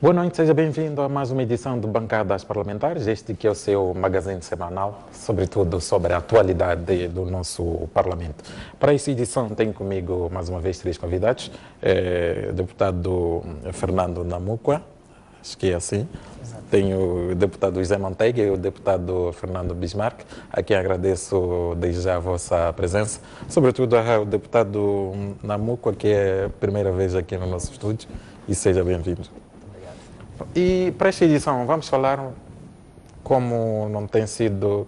Boa noite, seja bem-vindo a mais uma edição do Bancadas Parlamentares, este que é o seu magazine semanal, sobretudo sobre a atualidade do nosso Parlamento. Para esta edição tenho comigo, mais uma vez, três convidados. O deputado Fernando Namuqua, acho que é assim. Exato. Tenho o deputado José Manteiga e o deputado Fernando Bismarck, a quem agradeço desde já a vossa presença, sobretudo ao deputado Namuqua, que é a primeira vez aqui no nosso estúdio, e seja bem-vindo. E para esta edição vamos falar como tem sido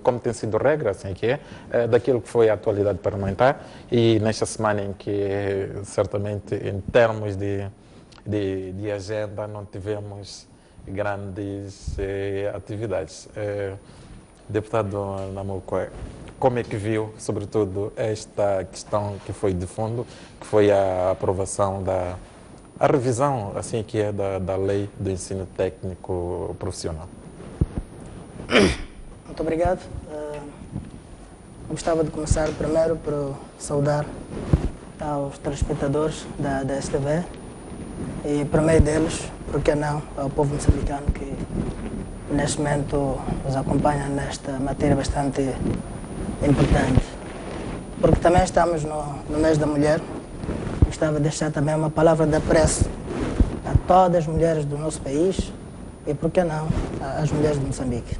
regra, assim que é, daquilo que foi a atualidade parlamentar e nesta semana em que certamente em termos de agenda não tivemos grandes atividades. Deputado Namuqua, como é que viu, sobretudo, esta questão que foi de fundo, que foi a aprovação a revisão, assim que é, da lei do ensino técnico profissional? Muito obrigado. Gostava de começar primeiro por saudar aos telespectadores da STV e, por meio deles, por que não, ao povo moçambicano que neste momento nos acompanha nesta matéria bastante importante. Porque também estamos no mês da mulher. Gostava de deixar também uma palavra de apreço a todas as mulheres do nosso país e, por que não, às mulheres de Moçambique.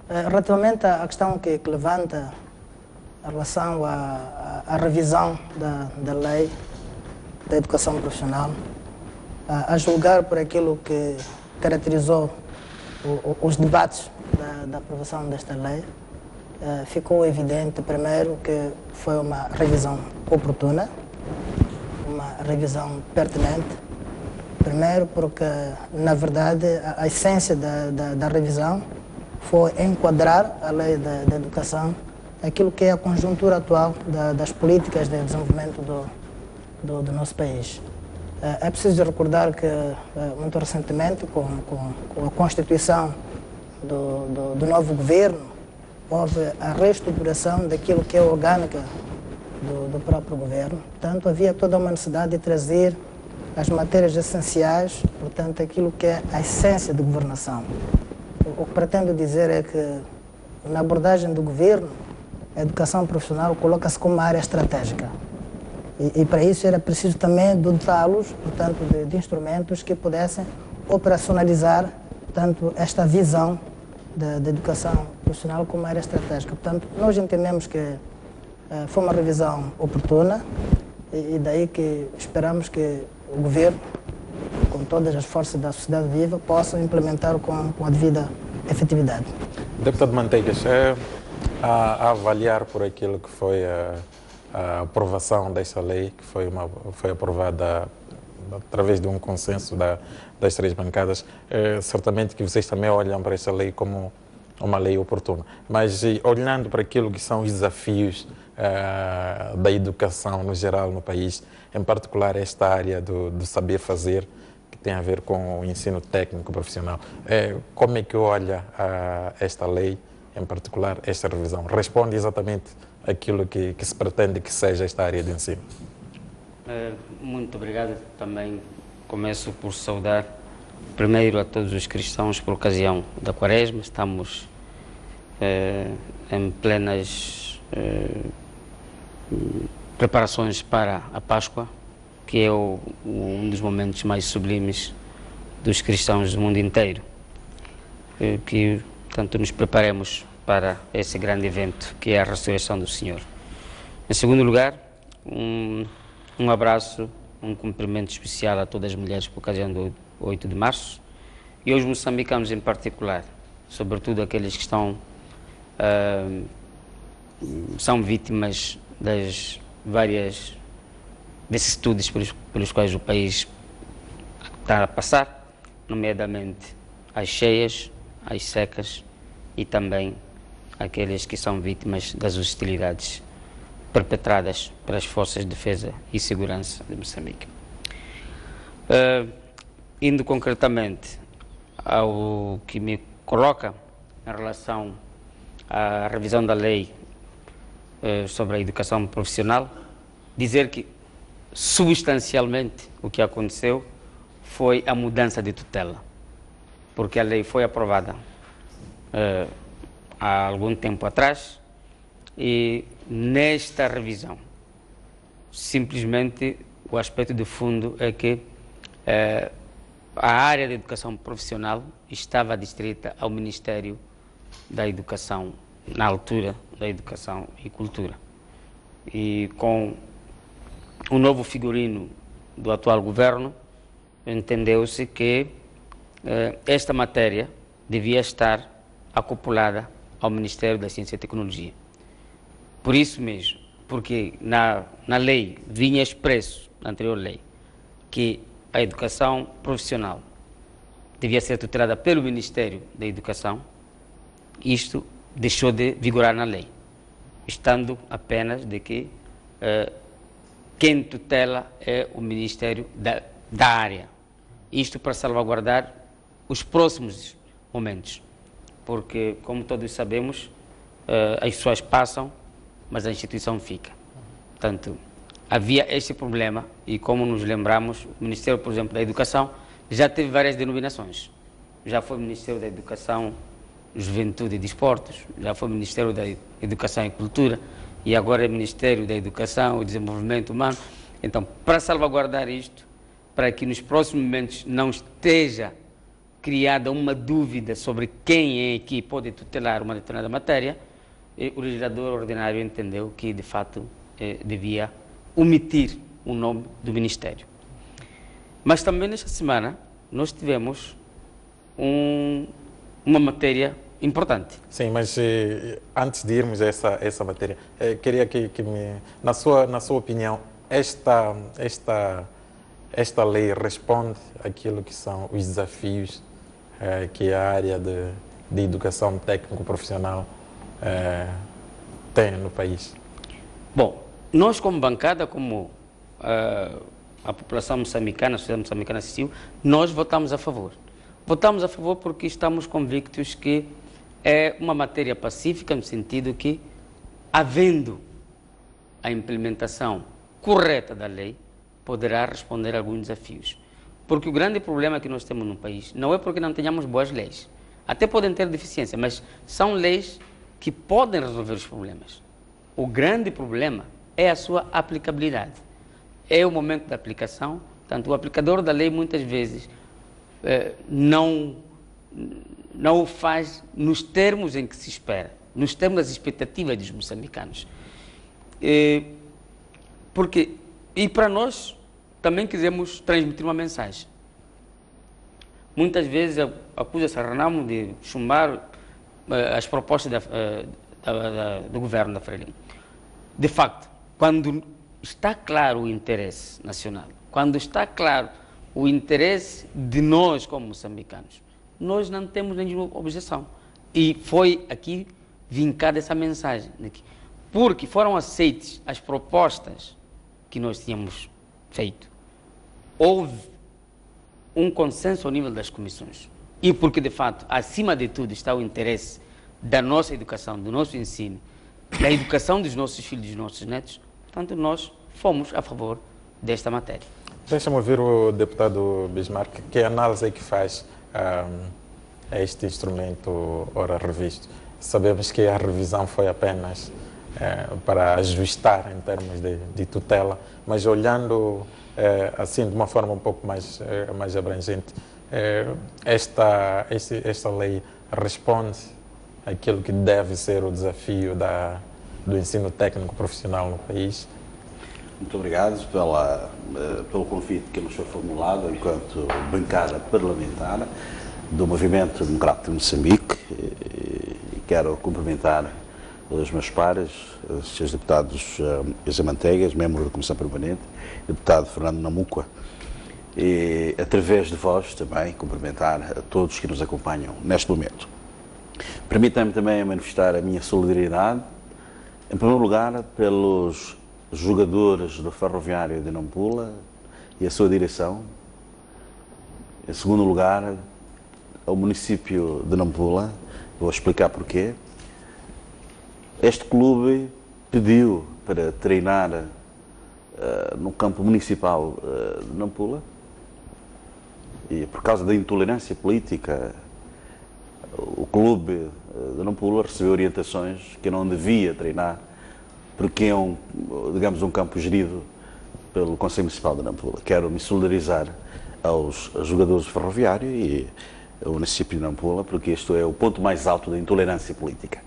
Relativamente à questão que levanta em relação à revisão da lei da educação profissional, a julgar por aquilo que caracterizou os debates da aprovação desta lei, ficou evidente, primeiro, que foi uma revisão oportuna, uma revisão pertinente. Primeiro porque, na verdade, a essência da revisão foi enquadrar a lei da educação aquilo que é a conjuntura atual das políticas de desenvolvimento do nosso país. É preciso recordar que, muito recentemente, com a constituição do novo governo, houve a reestruturação daquilo que é a orgânica do próprio governo. Portanto, havia toda uma necessidade de trazer as matérias essenciais, portanto, aquilo que é a essência de governação. O que pretendo dizer é que, na abordagem do governo, a educação profissional coloca-se como uma área estratégica. E para isso era preciso também dotá-los, portanto, de instrumentos que pudessem operacionalizar, portanto, esta visão da educação profissional como área estratégica. Portanto, nós entendemos que foi uma revisão oportuna e daí que esperamos que o governo, com todas as forças da sociedade viva, possam implementar com a devida efetividade. Deputado Manteigas, a avaliar por aquilo que foi a aprovação desta lei, que foi aprovada através de um consenso das três bancadas, certamente que vocês também olham para esta lei como uma lei oportuna. Mas olhando para aquilo que são os desafios da educação no geral no país, em particular esta área do saber fazer, que tem a ver com o ensino técnico profissional, como é que olha esta lei, em particular esta revisão? Responde exatamente aquilo que se pretende que seja esta área de ensino? Muito obrigado. Também começo por saudar primeiro a todos os cristãos por ocasião da Quaresma. Estamos em plenas preparações para a Páscoa, que é um dos momentos mais sublimes dos cristãos do mundo inteiro. Que tanto nos preparemos para esse grande evento que é a ressurreição do Senhor. Em segundo lugar, um abraço, um cumprimento especial a todas as mulheres por ocasião do 8 de março e aos moçambicanos em particular, sobretudo aqueles que são vítimas das várias vicissitudes pelos quais o país está a passar, nomeadamente as cheias, as secas e também aqueles que são vítimas das hostilidades perpetradas pelas Forças de Defesa e Segurança de Moçambique. Indo concretamente ao que me coloca em relação à revisão da lei sobre a educação profissional, dizer que substancialmente o que aconteceu foi a mudança de tutela, porque a lei foi aprovada há algum tempo atrás e nesta revisão, simplesmente o aspecto de fundo é que a área da educação profissional estava adstrita ao Ministério da Educação, na altura da Educação e Cultura. E com o novo figurino do atual governo, entendeu-se que esta matéria devia estar acoplada ao Ministério da Ciência e Tecnologia. Por isso mesmo, porque na lei vinha expresso, na anterior lei, que a educação profissional devia ser tutelada pelo Ministério da Educação, isto deixou de vigorar na lei, estando apenas de que quem tutela é o Ministério da área. Isto para salvaguardar os próximos momentos, porque, como todos sabemos, as pessoas passam, mas a instituição fica. Portanto, havia este problema e, como nos lembramos, o Ministério, por exemplo, da Educação já teve várias denominações. Já foi Ministério da Educação, Juventude e Desportos, já foi Ministério da Educação e Cultura e agora é Ministério da Educação e Desenvolvimento Humano. Então, para salvaguardar isto, para que nos próximos momentos não esteja criada uma dúvida sobre quem é que pode tutelar uma determinada matéria, o legislador ordinário entendeu que, de fato, devia omitir o nome do Ministério. Mas também nesta semana nós tivemos uma matéria importante. Sim, mas antes de irmos a essa matéria, queria que na sua opinião, esta lei responde àquilo que são os desafios que a área de educação técnico-profissional tem no país? Bom, nós como bancada, como a população moçambicana, a sociedade moçambicana assistiu, nós votamos a favor. Votamos a favor porque estamos convictos que é uma matéria pacífica, no sentido que, havendo a implementação correta da lei, poderá responder a alguns desafios. Porque o grande problema que nós temos no país não é porque não tenhamos boas leis. Até podem ter deficiência, mas são leis que podem resolver os problemas. O grande problema é a sua aplicabilidade. É o momento da aplicação. Portanto, o aplicador da lei muitas vezes não o faz nos termos em que se espera, nos termos das expectativas dos moçambicanos. E para nós também quisemos transmitir uma mensagem. Muitas vezes acusa-se a Renamo de chumbar as propostas do governo da Frelimo. De facto, quando está claro o interesse nacional, quando está claro o interesse de nós como moçambicanos, nós não temos nenhuma objeção. E foi aqui vincada essa mensagem, porque foram aceitas as propostas que nós tínhamos feito. Houve um consenso ao nível das comissões. E porque, de fato, acima de tudo está o interesse da nossa educação, do nosso ensino, da educação dos nossos filhos e dos nossos netos, portanto, nós fomos a favor desta matéria. Deixa-me ouvir o deputado Bismarck, que análise é que faz a este instrumento ora revisto. Sabemos que a revisão foi apenas para ajustar em termos de tutela, mas olhando assim de uma forma um pouco mais abrangente, esta lei responde àquilo que deve ser o desafio do ensino técnico profissional no país? Muito obrigado pelo convite que nos foi formulado enquanto bancada parlamentar do Movimento Democrático de Moçambique, e quero cumprimentar os meus pares, os seus deputados José Manteigas, membro da Comissão Permanente, deputado Fernando Namuqua, e através de vós também cumprimentar a todos que nos acompanham neste momento. Permitam-me também manifestar a minha solidariedade, em primeiro lugar, pelos jogadores do Ferroviário de Nampula e a sua direção. Em segundo lugar, ao município de Nampula. Vou explicar porquê. Este clube pediu para treinar no campo municipal de Nampula e por causa da intolerância política, o clube de Nampula recebeu orientações que não devia treinar, porque é digamos, um campo gerido pelo Conselho Municipal de Nampula. Quero me solidarizar aos jogadores do Ferroviário e ao município de Nampula, porque isto é o ponto mais alto da intolerância política.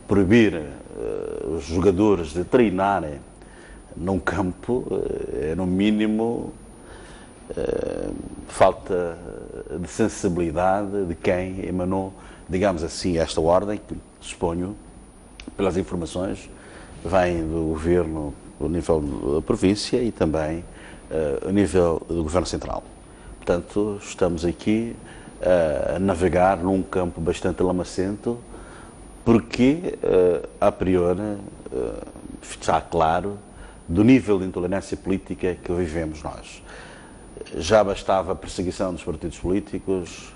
Proibir os jogadores de treinarem num campo é, no mínimo, falta de sensibilidade de quem emanou, digamos assim, esta ordem, que suponho, pelas informações, vem do governo, do nível da província e também a nível do governo central. Portanto, estamos aqui a navegar num campo bastante lamacento, porque, a priori, está claro do nível de intolerância política que vivemos nós. Já bastava a perseguição dos partidos políticos,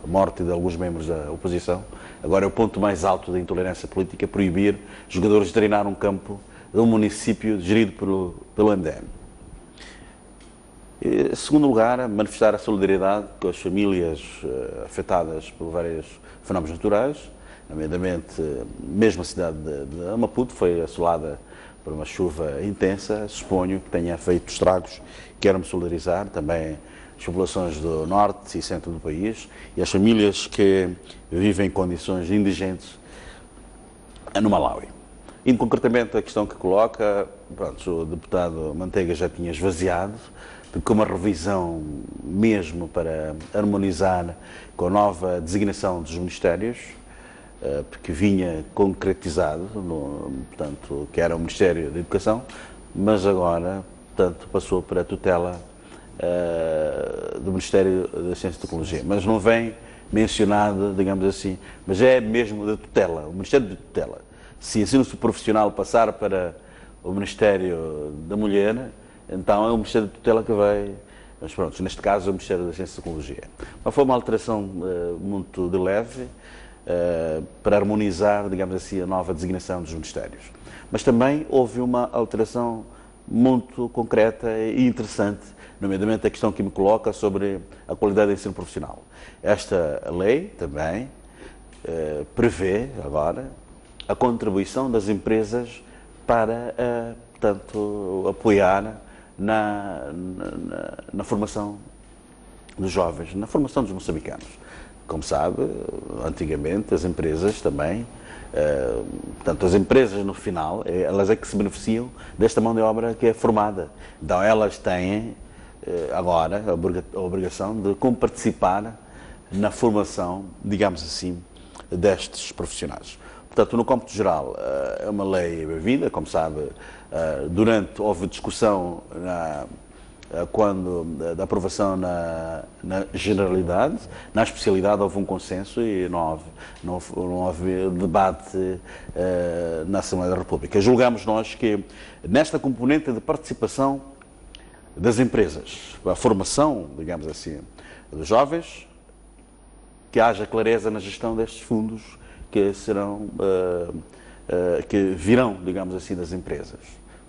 a morte de alguns membros da oposição. Agora é o ponto mais alto da intolerância política, proibir jogadores de treinar um campo de um município gerido pelo MDM. Em segundo lugar, manifestar a solidariedade com as famílias afetadas por vários fenómenos naturais, nomeadamente mesmo a cidade de Maputo foi assolada por uma chuva intensa, suponho que tenha feito estragos. Quero-me solidarizar também as populações do norte e centro do país e as famílias que vivem em condições indigentes no Malawi. E concretamente a questão que coloca, pronto, o deputado Manteiga já tinha esvaziado, porque uma revisão mesmo para harmonizar com a nova designação dos ministérios, porque vinha concretizado, portanto, que era o Ministério da Educação, mas agora, portanto, passou para a tutela do Ministério da Ciência e Tecnologia. Mas não vem mencionado, digamos assim, mas é mesmo da tutela, o Ministério de Tutela. Se ensino profissional passar para o Ministério da Mulher, então é o Ministério da Tutela que vai, mas pronto, neste caso é o Ministério da Ciência e Tecnologia. Mas foi uma alteração muito de leve, para harmonizar, digamos assim, a nova designação dos ministérios. Mas também houve uma alteração muito concreta e interessante, nomeadamente a questão que me coloca sobre a qualidade do ensino profissional. Esta lei também prevê agora a contribuição das empresas para, portanto, apoiar na formação dos jovens, na formação dos moçambicanos. Como sabe, antigamente as empresas também, portanto, as empresas no final, elas é que se beneficiam desta mão de obra que é formada. Então elas têm agora a obrigação de participar na formação, digamos assim, destes profissionais. Portanto, no cômputo geral, é uma lei bem-vinda, como sabe, houve discussão da aprovação na generalidade, na especialidade houve um consenso e não houve debate na Assembleia da República. Julgamos nós que nesta componente de participação das empresas, a formação, digamos assim, dos jovens, que haja clareza na gestão destes fundos que virão, digamos assim, das empresas.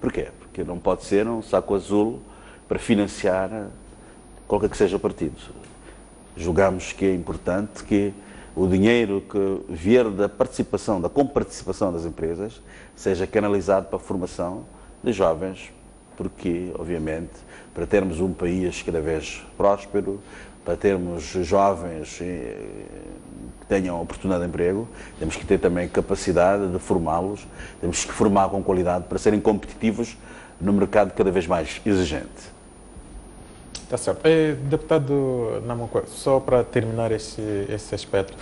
Porquê? Porque não pode ser um saco azul para financiar qualquer que seja o partido. Julgamos que é importante que o dinheiro que vier da participação, da comparticipação das empresas, seja canalizado para a formação de jovens, porque, obviamente, para termos um país cada vez próspero, para termos jovens que tenham oportunidade de emprego, temos que ter também capacidade de formá-los, temos que formar com qualidade para serem competitivos no mercado cada vez mais exigente. Está certo. Deputado Namoco, só para terminar esse aspecto,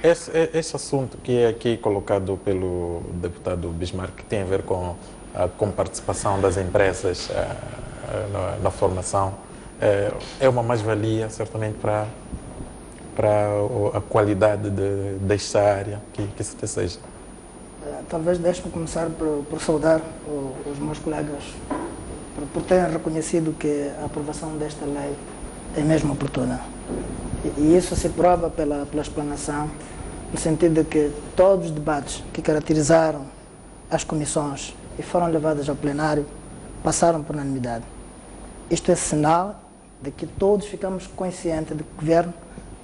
esse assunto que é aqui colocado pelo deputado Bismarck, que tem a ver com a participação das empresas na formação, é uma mais-valia, certamente, para a qualidade desta área que se deseja. Talvez deixe-me começar por saudar os meus colegas por terem reconhecido que a aprovação desta lei é mesmo oportuna. E isso se prova pela explanação, no sentido de que todos os debates que caracterizaram as comissões e foram levados ao plenário passaram por unanimidade. Isto é sinal de que todos ficamos conscientes de que o governo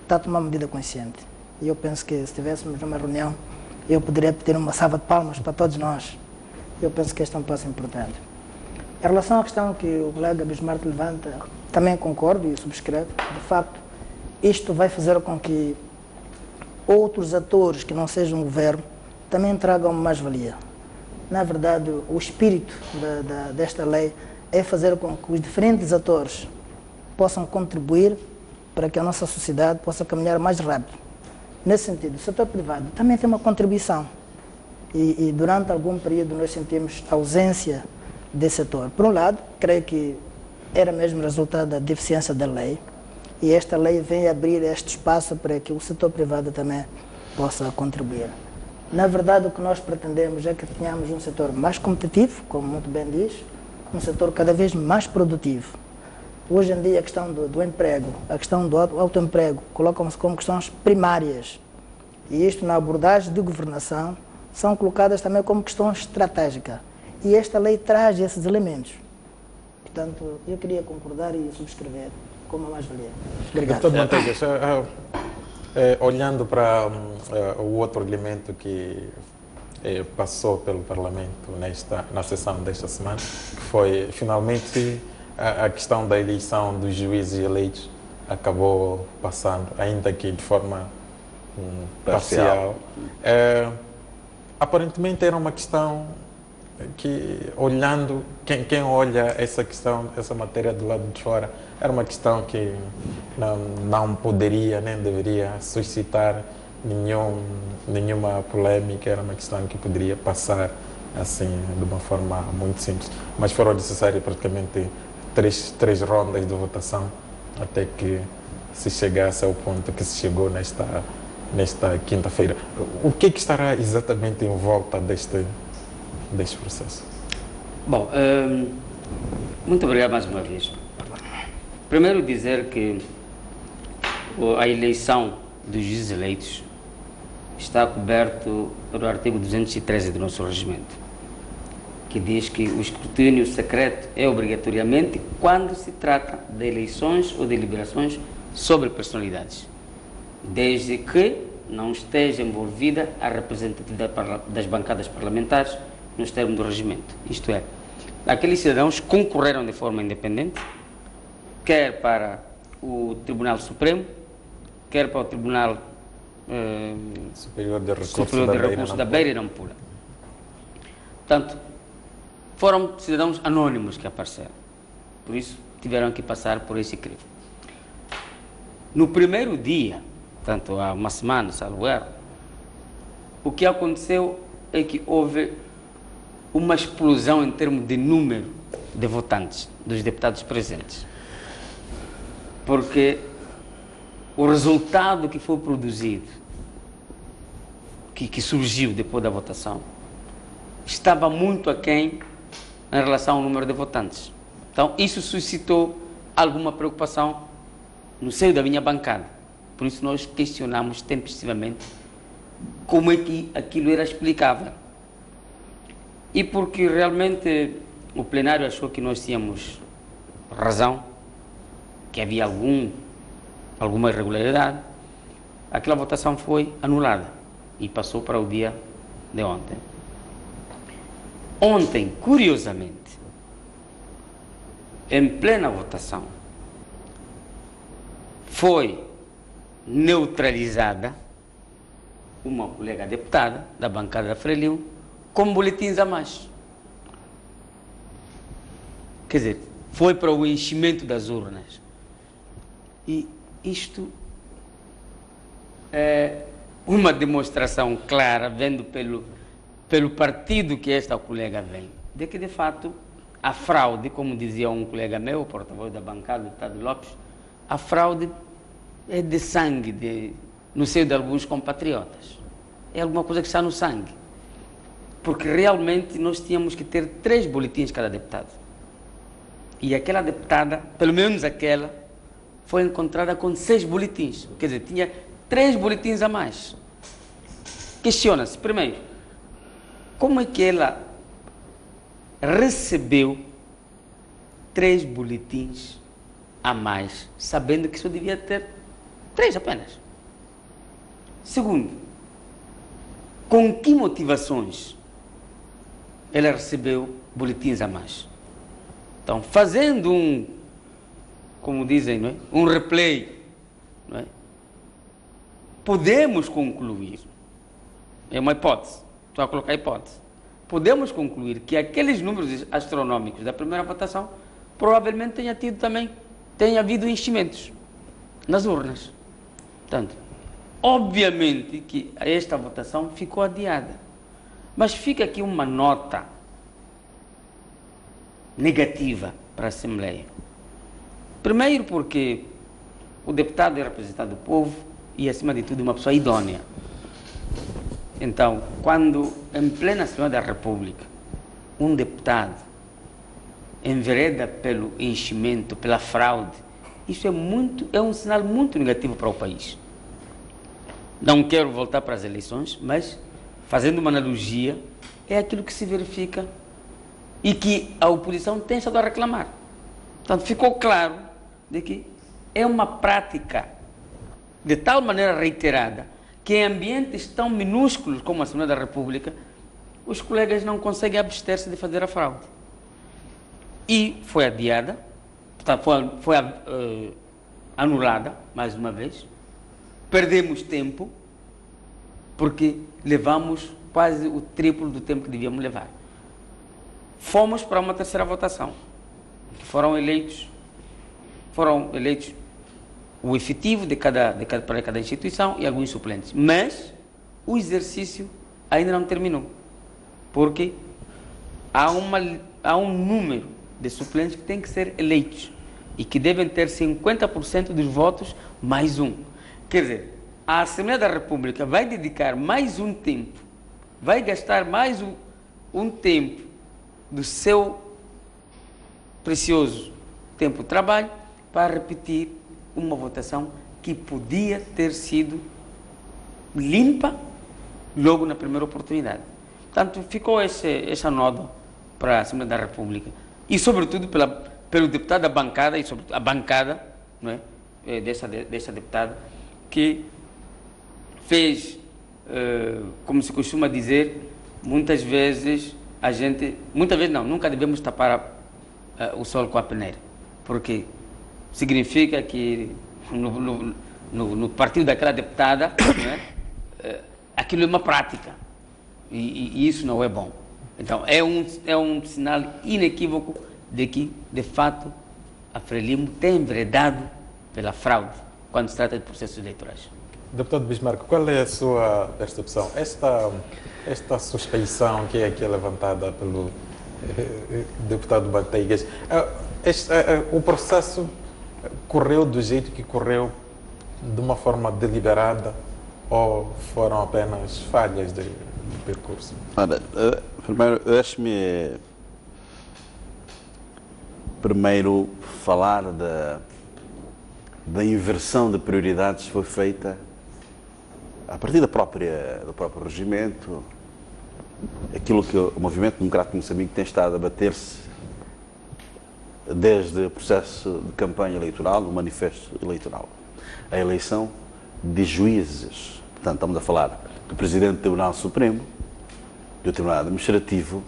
está a tomar medida consciente. E eu penso que se estivéssemos numa reunião, eu poderia pedir uma salva de palmas para todos nós. Eu penso que este é um passo importante. Em relação à questão que o colega Bismarck levanta, também concordo e subscrevo. De facto, isto vai fazer com que outros atores que não sejam o governo também tragam mais-valia. Na verdade, o espírito desta lei é fazer com que os diferentes atores possam contribuir para que a nossa sociedade possa caminhar mais rápido. Nesse sentido, o setor privado também tem uma contribuição e durante algum período nós sentimos a ausência desse setor. Por um lado, creio que era mesmo resultado da deficiência da lei e esta lei vem abrir este espaço para que o setor privado também possa contribuir. Na verdade, o que nós pretendemos é que tenhamos um setor mais competitivo, como muito bem diz, um setor cada vez mais produtivo. Hoje em dia a questão do emprego, a questão do autoemprego, colocam-se como questões primárias. E isto na abordagem de governação são colocadas também como questões estratégicas. E esta lei traz esses elementos. Portanto, eu queria concordar e subscrever como a mais-valia. Obrigado. Doutor Manteigas, olhando para o outro elemento que passou pelo Parlamento na sessão desta semana, que foi finalmente a questão da eleição dos juízes eleitos, acabou passando, ainda que de forma parcial. Aparentemente era uma questão que, olhando, quem olha essa questão, essa matéria do lado de fora, era uma questão que não poderia nem deveria suscitar nenhuma polêmica, era uma questão que poderia passar assim de uma forma muito simples, mas foram necessárias praticamente três rondas de votação até que se chegasse ao ponto que se chegou nesta quinta-feira. O que estará exatamente em volta deste processo? Bom, muito obrigado mais uma vez. Primeiro dizer que a eleição dos juízes eleitos está coberto pelo artigo 213 do nosso regimento, que diz que o escrutínio secreto é obrigatoriamente quando se trata de eleições ou deliberações sobre personalidades, desde que não esteja envolvida a representatividade das bancadas parlamentares nos termos do regimento. Isto é, aqueles cidadãos concorreram de forma independente, quer para o Tribunal Supremo, quer para o Tribunal Superior de Recurso da Beira e Nampula. Portanto, foram cidadãos anônimos que apareceram. Por isso, tiveram que passar por esse crivo. No primeiro dia, tanto há uma semana, salvo erro, o que aconteceu é que houve uma explosão em termos de número de votantes, dos deputados presentes. Porque o resultado que foi produzido, que surgiu depois da votação, estava muito aquém em relação ao número de votantes. Então, isso suscitou alguma preocupação no seio da minha bancada. Por isso, nós questionamos tempestivamente como é que aquilo era explicável. E porque realmente o plenário achou que nós tínhamos razão, que havia alguma irregularidade, aquela votação foi anulada e passou para o dia de ontem. Ontem, curiosamente, em plena votação, foi neutralizada uma colega deputada da bancada da Frelimo com boletins a mais. Quer dizer, foi para o enchimento das urnas. E isto é uma demonstração clara, vendo pelo partido que esta colega vem, de que, de fato, a fraude, como dizia um colega meu, porta-voz da bancada, o deputado Lopes, a fraude é de sangue, no seio de alguns compatriotas. É alguma coisa que está no sangue. Porque realmente nós tínhamos que ter 3 boletins cada deputado. E aquela deputada, pelo menos aquela, foi encontrada com 6 boletins. Quer dizer, tinha 3 boletins a mais. Questiona-se, primeiro, como é que ela recebeu 3 boletins a mais, sabendo que só devia ter 3 apenas? Segundo, com que motivações ela recebeu boletins a mais? Então, fazendo como dizem, não é? Um replay, não é? Podemos concluir, é uma hipótese, estou a colocar hipótese, podemos concluir que aqueles números astronômicos da primeira votação provavelmente tenha havido enchimentos nas urnas. Portanto, obviamente que esta votação ficou adiada, mas fica aqui uma nota negativa para a Assembleia. Primeiro porque o deputado é representante do povo e, acima de tudo, uma pessoa idônea. Então, quando em plena Assembleia da República, um deputado envereda pelo enchimento, pela fraude, isso é um sinal muito negativo para o país. Não quero voltar para as eleições, mas, fazendo uma analogia, é aquilo que se verifica e que a oposição tem estado a reclamar. Portanto, ficou claro de que é uma prática de tal maneira reiterada que em ambientes tão minúsculos como a Assembleia da República, os colegas não conseguem abster-se de fazer a fraude. E foi adiada, portanto, foi anulada, mais uma vez. Perdemos tempo, porque levamos quase o triplo do tempo que devíamos levar. Fomos para uma terceira votação. Foram eleitos o efetivo para cada instituição e alguns suplentes. Mas o exercício ainda não terminou, porque há um número de suplentes que têm que ser eleitos e que devem ter 50% dos votos mais um. Quer dizer, a Assembleia da República vai dedicar mais um tempo, vai gastar mais um tempo do seu precioso tempo de trabalho para repetir uma votação que podia ter sido limpa logo na primeira oportunidade. Portanto, ficou essa nota para a Assembleia da República e, sobretudo, pelo deputado da bancada e sobretudo a bancada, não é, dessa deputada, que fez, como se costuma dizer, muitas vezes nunca devemos tapar o sol com a peneira, porque significa que no partido daquela deputada, não é, aquilo é uma prática e isso não é bom. Então é um sinal inequívoco de que, de fato, a Frelimo tem enveredado pela fraude quando se trata de processos eleitorais. Deputado Bismarck, qual é a sua percepção? Esta suspeição que é aqui levantada pelo deputado Banteigas, o processo correu do jeito que correu, de uma forma deliberada, ou foram apenas falhas de percurso? Olha, primeiro, deixe-me falar da inversão de prioridades que foi feita a partir do próprio regimento, aquilo que o Movimento Democrático de Moçambique tem estado a bater-se desde o processo de campanha eleitoral, o manifesto eleitoral, a eleição de juízes. Portanto, estamos a falar do Presidente do Tribunal Supremo, do Tribunal Administrativo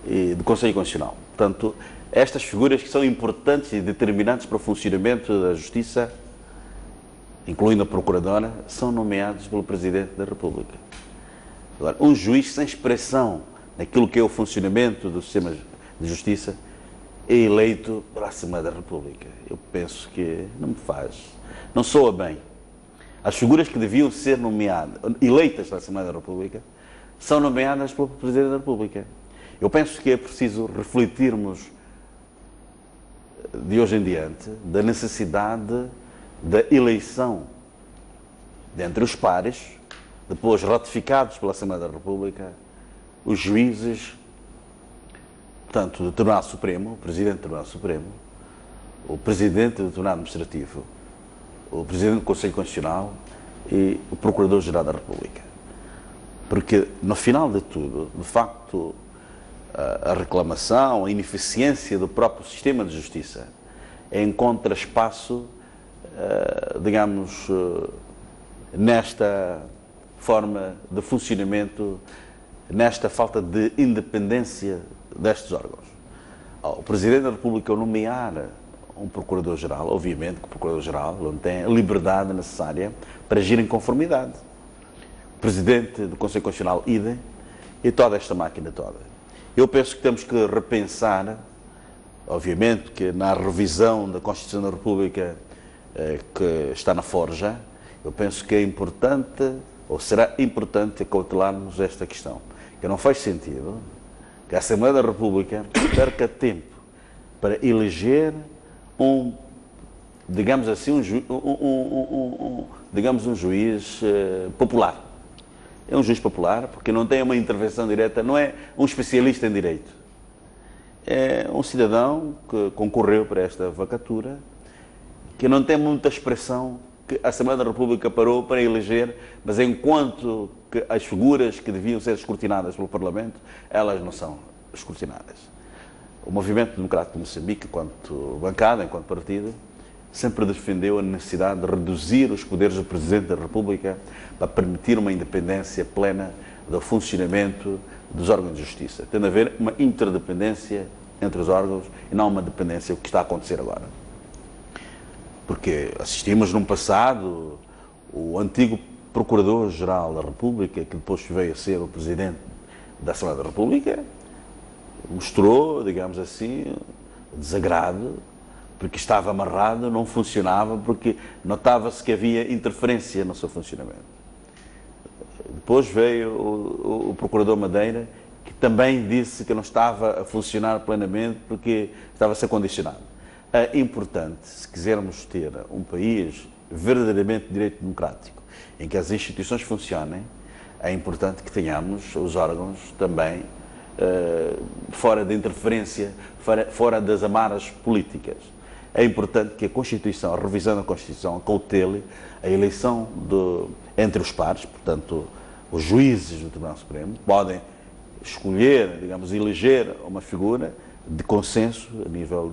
e do Conselho Constitucional. Portanto, estas figuras que são importantes e determinantes para o funcionamento da Justiça, incluindo a Procuradora, são nomeados pelo Presidente da República. Agora, um juiz sem expressão naquilo que é o funcionamento do sistema de Justiça é eleito pela Assembleia da República. Eu penso que não soa bem. As figuras que deviam ser eleitas pela Assembleia da República, são nomeadas pelo Presidente da República. Eu penso que é preciso refletirmos de hoje em diante da necessidade da eleição dentre os pares, depois ratificados pela Assembleia da República, os juízes, portanto, do Tribunal Supremo, o Presidente do Tribunal Supremo, o Presidente do Tribunal Administrativo, o Presidente do Conselho Constitucional e o Procurador-Geral da República. Porque, no final de tudo, de facto, a reclamação, a ineficiência do próprio sistema de justiça encontra espaço, digamos, nesta forma de funcionamento, nesta falta de independência destes órgãos. O Presidente da República, ao nomear um Procurador-Geral, obviamente que o Procurador-Geral não tem a liberdade necessária para agir em conformidade. O Presidente do Conselho Constitucional, idem, e toda esta máquina toda. Eu penso que temos que repensar, obviamente que na revisão da Constituição da República que está na forja, eu penso que é importante, ou será importante, acautelarmos esta questão. Que não faz sentido que a Assembleia da República perca tempo para eleger digamos assim, um juiz popular. É um juiz popular porque não tem uma intervenção direta, não é um especialista em direito. É um cidadão que concorreu para esta vacatura, que não tem muita expressão, que a Assembleia da República parou para eleger, mas enquanto que as figuras que deviam ser escrutinadas pelo Parlamento, elas não são escrutinadas. O Movimento Democrático de Moçambique, enquanto bancada, enquanto partido, sempre defendeu a necessidade de reduzir os poderes do Presidente da República para permitir uma independência plena do funcionamento dos órgãos de justiça, tendo a haver uma interdependência entre os órgãos e não uma dependência, o que está a acontecer agora. Porque assistimos num passado, o antigo Procurador-Geral da República, que depois veio a ser o Presidente da Assembleia da República, mostrou, digamos assim, desagrado, porque estava amarrado, não funcionava, porque notava-se que havia interferência no seu funcionamento. Depois veio o Procurador Madeira, que também disse que não estava a funcionar plenamente porque estava a ser condicionado. É importante, se quisermos ter um país verdadeiramente de direito democrático, em que as instituições funcionem, é importante que tenhamos os órgãos também fora da interferência, fora das amarras políticas. É importante que a Constituição, a revisão da Constituição, cautele a eleição entre os pares, portanto, os juízes do Tribunal Supremo podem escolher, digamos, eleger uma figura de consenso a nível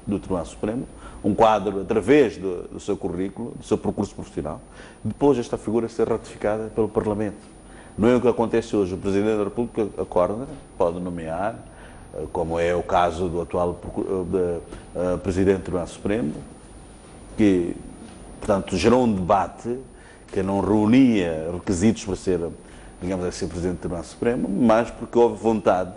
do Tribunal Supremo, um quadro através do seu currículo, do seu percurso profissional, depois esta figura ser ratificada pelo Parlamento. Não é o que acontece hoje. O Presidente da República acorda, pode nomear, como é o caso do atual Presidente do Tribunal Supremo, que, portanto, gerou um debate que não reunia requisitos para ser, digamos assim, Presidente do Tribunal Supremo, mas porque houve vontade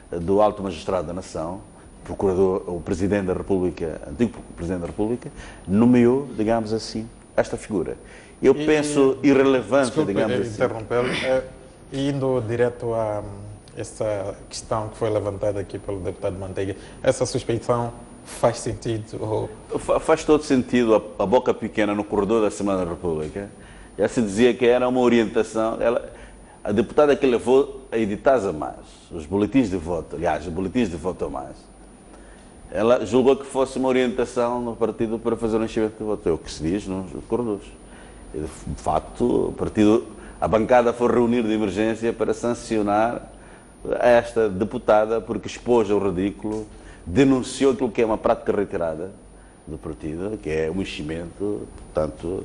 do alto magistrado da nação, o Presidente da República, antigo Presidente da República, nomeou, digamos assim, esta figura. Eu penso irrelevante, desculpe, digamos assim. Interrompê-lo, indo direto a essa questão que foi levantada aqui pelo deputado Manteiga, essa suspeição faz sentido? Faz todo sentido. A boca pequena no corredor da Assembleia da República, já se dizia que era uma orientação. A deputada que levou a editar a mais, os boletins de voto, aliás, os boletins de voto a mais, ela julgou que fosse uma orientação no partido para fazer um enchimento de voto. É o que se diz nos corredores. De facto, a bancada foi reunir de emergência para sancionar esta deputada porque expôs ao ridículo, denunciou aquilo que é uma prática reiterada do partido, que é o enchimento, portanto,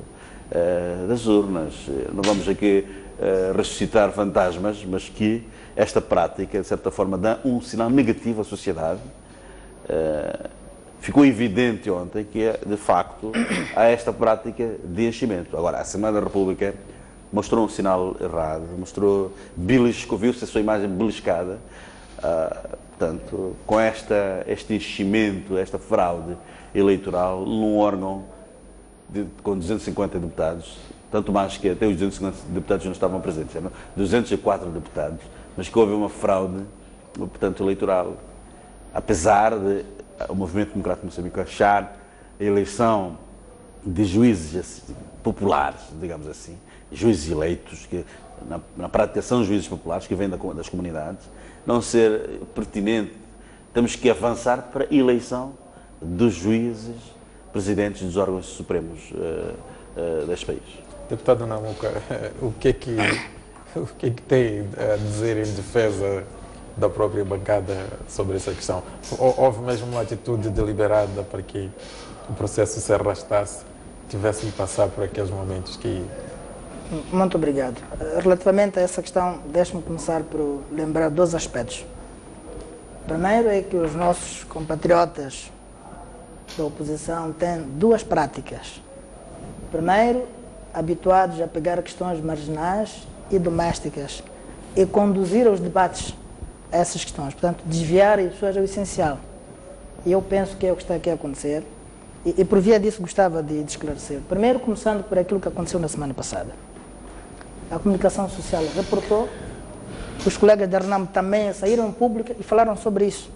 das urnas. Não vamos aqui ressuscitar fantasmas, mas que esta prática, de certa forma, dá um sinal negativo à sociedade. Ficou evidente ontem que, de facto, há esta prática de enchimento. Agora, a Assembleia da República mostrou um sinal errado, viu-se a sua imagem beliscada, portanto, com este enchimento, esta fraude eleitoral num órgão com 250 deputados, tanto mais que até os 250 deputados não estavam presentes, eram 204 deputados, mas que houve uma fraude, portanto, eleitoral. Apesar de o Movimento Democrático de Moçambique achar a eleição de juízes populares, digamos assim, juízes eleitos, que na prática são juízes populares, que vêm das comunidades, não ser pertinente. Temos que avançar para a eleição dos juízes presidentes dos órgãos supremos deste país. Deputado Namuka, o que é que tem a dizer em defesa da própria bancada sobre essa questão. Houve mesmo uma atitude deliberada para que o processo se arrastasse, tivesse de passar por aqueles momentos que... Muito obrigado. Relativamente a essa questão, deixe-me começar por lembrar dois aspectos. Primeiro é que os nossos compatriotas da oposição têm duas práticas. Primeiro, habituados a pegar questões marginais e domésticas e conduzir os debates a essas questões. Portanto, desviar as pessoas ao essencial. E eu penso que é o que está aqui a acontecer. E por via disso gostava de esclarecer. Primeiro, começando por aquilo que aconteceu na semana passada. A comunicação social reportou, os colegas da RENAM também saíram em público e falaram sobre isso,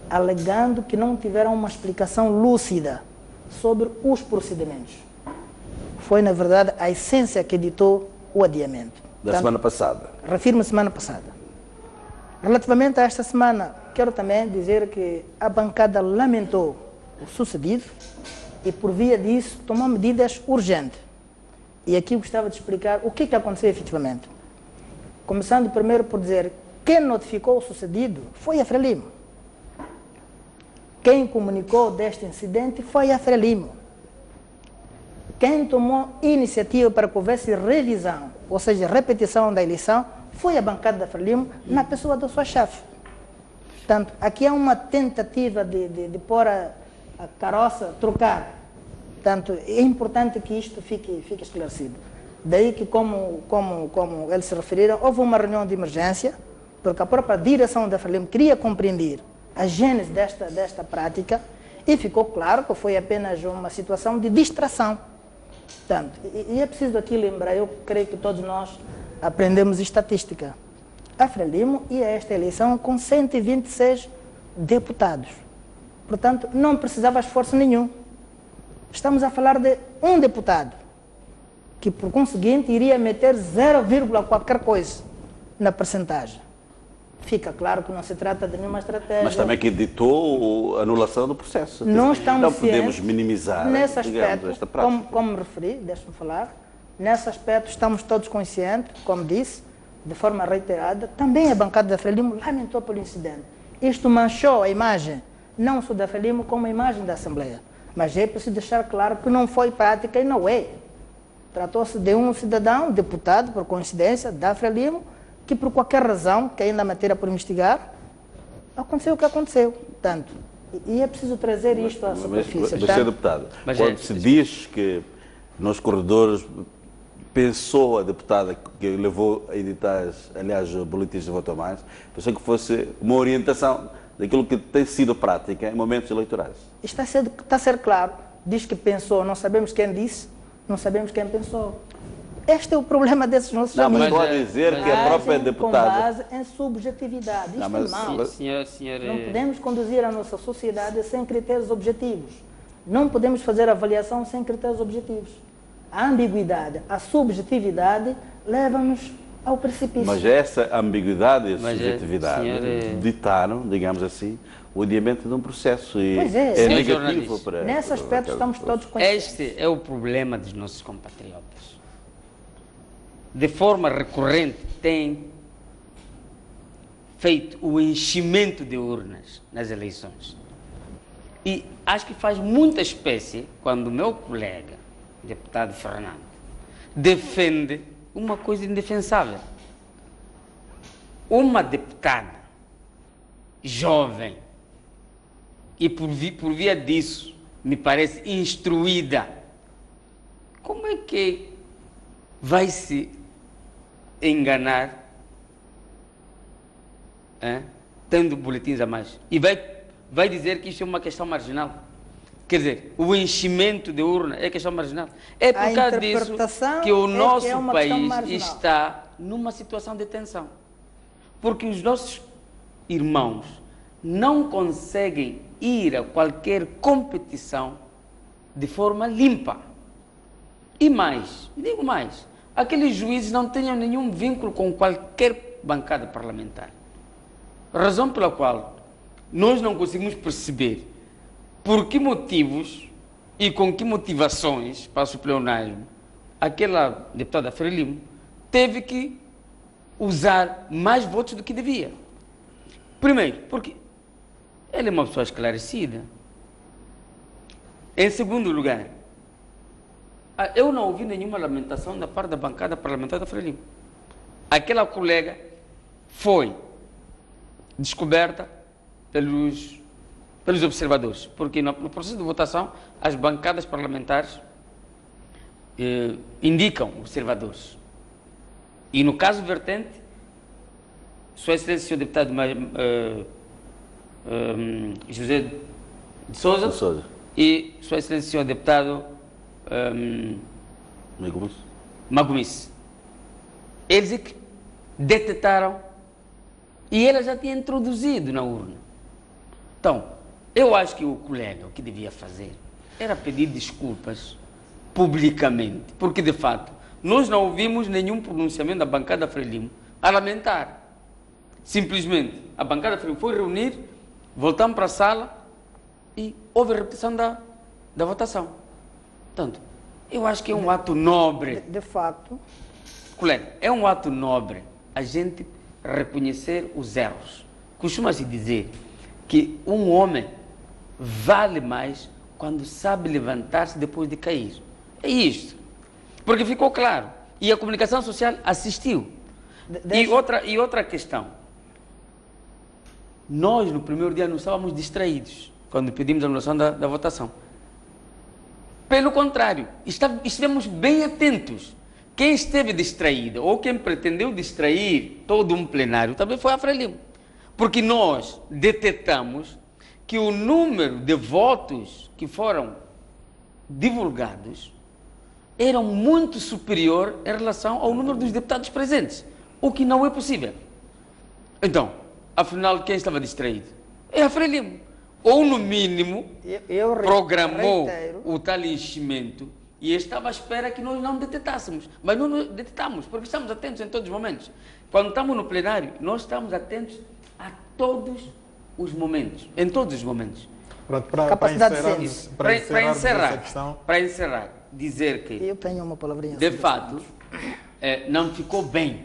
alegando que não tiveram uma explicação lúcida sobre os procedimentos. Foi, na verdade, a essência que ditou o adiamento. Da semana passada. Refiro-me semana passada. Relativamente a esta semana, quero também dizer que a bancada lamentou o sucedido e, por via disso, tomou medidas urgentes. E aqui eu gostava de explicar o que aconteceu efetivamente. Começando primeiro por dizer, quem notificou o sucedido foi a Frelimo. Quem comunicou deste incidente foi a Frelimo. Quem tomou iniciativa para que houvesse revisão, ou seja, repetição da eleição, foi a bancada da Frelimo na pessoa da sua chefe. Portanto, aqui há uma tentativa de pôr a carroça, trocar. Portanto, é importante que isto fique esclarecido. Daí que, como eles se referiram, houve uma reunião de emergência, porque a própria direção da Frelimo queria compreender a gênese desta prática e ficou claro que foi apenas uma situação de distração. Portanto, e é preciso aqui lembrar, eu creio que todos nós aprendemos estatística. A Frelimo ia a esta eleição com 126 deputados. Portanto, não precisava esforço nenhum. Estamos a falar de um deputado, que por conseguinte iria meter 0, qualquer coisa na percentagem. Fica claro que não se trata de nenhuma estratégia. Mas também que ditou a anulação do processo. Não estamos Não podemos minimizar, nesse aspecto, esta prática. Como me referi, deixe-me falar, nesse aspecto estamos todos conscientes, como disse, de forma reiterada. Também a bancada da Frelimo lamentou pelo incidente. Isto manchou a imagem, não só da Frelimo, como a imagem da Assembleia. Mas é preciso deixar claro que não foi prática e não é. Tratou-se de um cidadão, deputado, por coincidência, da Frelimo, que por qualquer razão, que ainda há matéria por investigar, aconteceu o que aconteceu. Portanto, e é preciso trazer isto à superfície. Mas, Sr. Deputado, quando se diz que nos corredores pensou a deputada que levou a editar, aliás, boletins de voto a mais, pensou que fosse uma orientação daquilo que tem sido prática em momentos eleitorais. Está a ser claro. Diz que pensou, não sabemos quem disse, não sabemos quem pensou. Este é o problema desses nossos amigos. Mas pode dizer que a própria deputada... Com base em subjetividade. Isto é mau. Não podemos conduzir a nossa sociedade sem critérios objetivos. Não podemos fazer avaliação sem critérios objetivos. A ambiguidade, a subjetividade leva-nos ao precipício. Mas essa ambiguidade e a subjetividade ditaram, digamos assim, o adiamento de um processo. E pois é negativo para... Nesse aspecto estamos todos conscientes. Este é o problema dos nossos compatriotas. De forma recorrente têm feito o enchimento de urnas nas eleições. E acho que faz muita espécie quando o meu colega, deputado Fernando, defende uma coisa indefensável. Uma deputada jovem e por via disso me parece instruída, como é que vai se enganar tendo boletins a mais e vai dizer que isso é uma questão marginal? Quer dizer, o enchimento de urna é questão marginal. É por causa disso que o nosso país está numa situação de tensão. Porque os nossos irmãos não conseguem ir a qualquer competição de forma limpa. E mais, digo mais, aqueles juízes não tenham nenhum vínculo com qualquer bancada parlamentar. Razão pela qual nós não conseguimos perceber por que motivos e com que motivações, passo o pleonasmo, aquela deputada Frelimo teve que usar mais votos do que devia. Primeiro, porque ele é uma pessoa esclarecida. Em segundo lugar, eu não ouvi nenhuma lamentação da parte da bancada parlamentar da Frelimo. Aquela colega foi descoberta pelos observadores, porque no processo de votação as bancadas parlamentares indicam observadores. E no caso vertente, Sua Excelência o deputado José de Sousa e Sua Excelência o deputado Magomice. Eles é que detetaram e ela já tinha introduzido na urna. Então, eu acho que o colega o que devia fazer era pedir desculpas publicamente, porque de fato nós não ouvimos nenhum pronunciamento da bancada Frelimo a lamentar. Simplesmente a bancada Frelimo foi reunir, voltamos para a sala e houve a repetição da votação. Portanto, eu acho que é um ato nobre. De facto. Colega, é um ato nobre a gente reconhecer os erros. Costuma-se dizer que um homem vale mais quando sabe levantar-se depois de cair. É isto. Porque ficou claro. E a comunicação social assistiu. E outra questão. Nós, no primeiro dia, não estávamos distraídos quando pedimos a anulação da votação. Pelo contrário, estivemos bem atentos. Quem esteve distraído ou quem pretendeu distrair todo um plenário também foi a Frelimo. Porque nós detetamos que o número de votos que foram divulgados era muito superior em relação ao número dos deputados presentes, o que não é possível. Então, afinal, quem estava distraído? É a Frelimo. Ou, no mínimo, programou o tal enchimento e estava à espera que nós não detetássemos. Mas não detetamos, porque estamos atentos em todos os momentos. Quando estamos no plenário, nós estamos atentos a todos os momentos, em todos os momentos. Para encerrar, dizer que, eu tenho uma palavrinha de fato, não ficou bem.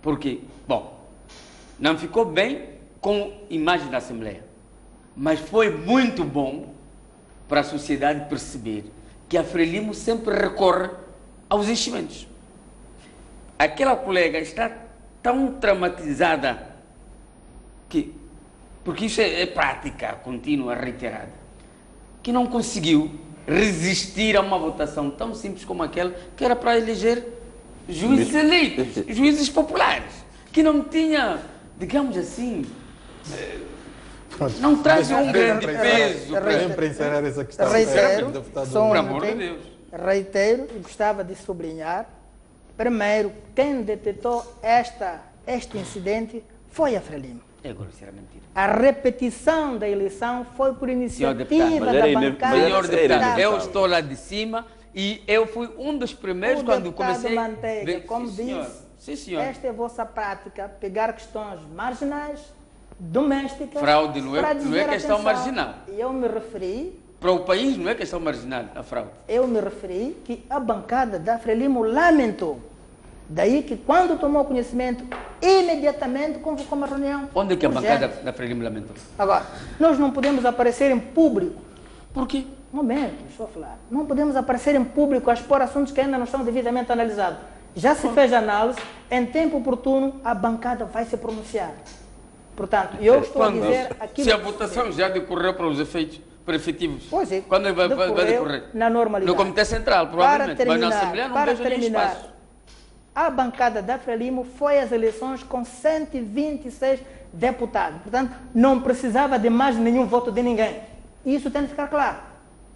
Porque, bom, não ficou bem com a imagem da Assembleia, mas foi muito bom para a sociedade perceber que a Frelimo sempre recorre aos enchimentos. Aquela colega está tão traumatizada que, porque isso é prática contínua, reiterada, que não conseguiu resistir a uma votação tão simples como aquela, que era para eleger juízes eleitos, juízes populares, que não tinha, digamos assim, não traz um grande peso. Para encerrar essa questão. Reitero e gostava de sublinhar, primeiro, quem detetou este incidente foi a Frelimo. É grosseira mentira. A repetição da eleição foi por iniciativa da bancada. Senhor deputado, eu estou lá de cima e eu fui um dos primeiros quando comecei... Manteiga, como disse, sim, senhor. Esta é a vossa prática, pegar questões marginais, domésticas... Fraude não é questão marginal. E eu me referi... Para o país não é questão marginal a fraude. Eu me referi que a bancada da Frelimo lamentou. Daí que quando tomou conhecimento, imediatamente convocou uma reunião. Onde é que a bancada da Frelimo lamentou? Agora, nós não podemos aparecer em público. Por quê? Um momento, deixa eu falar. Não podemos aparecer em público a expor assuntos que ainda não estão devidamente analisados. Já se fez análise, em tempo oportuno, a bancada vai se pronunciar. Portanto, eu estou a dizer aquilo... Se a votação já decorreu para os efeitos efetivos, pois é, quando vai decorrer? Na normalidade. No Comitê Central, provavelmente, mas na Assembleia não vejo nenhum espaço. A bancada da Frelimo foi às eleições com 126 deputados. Portanto, não precisava de mais nenhum voto de ninguém. Isso tem de ficar claro.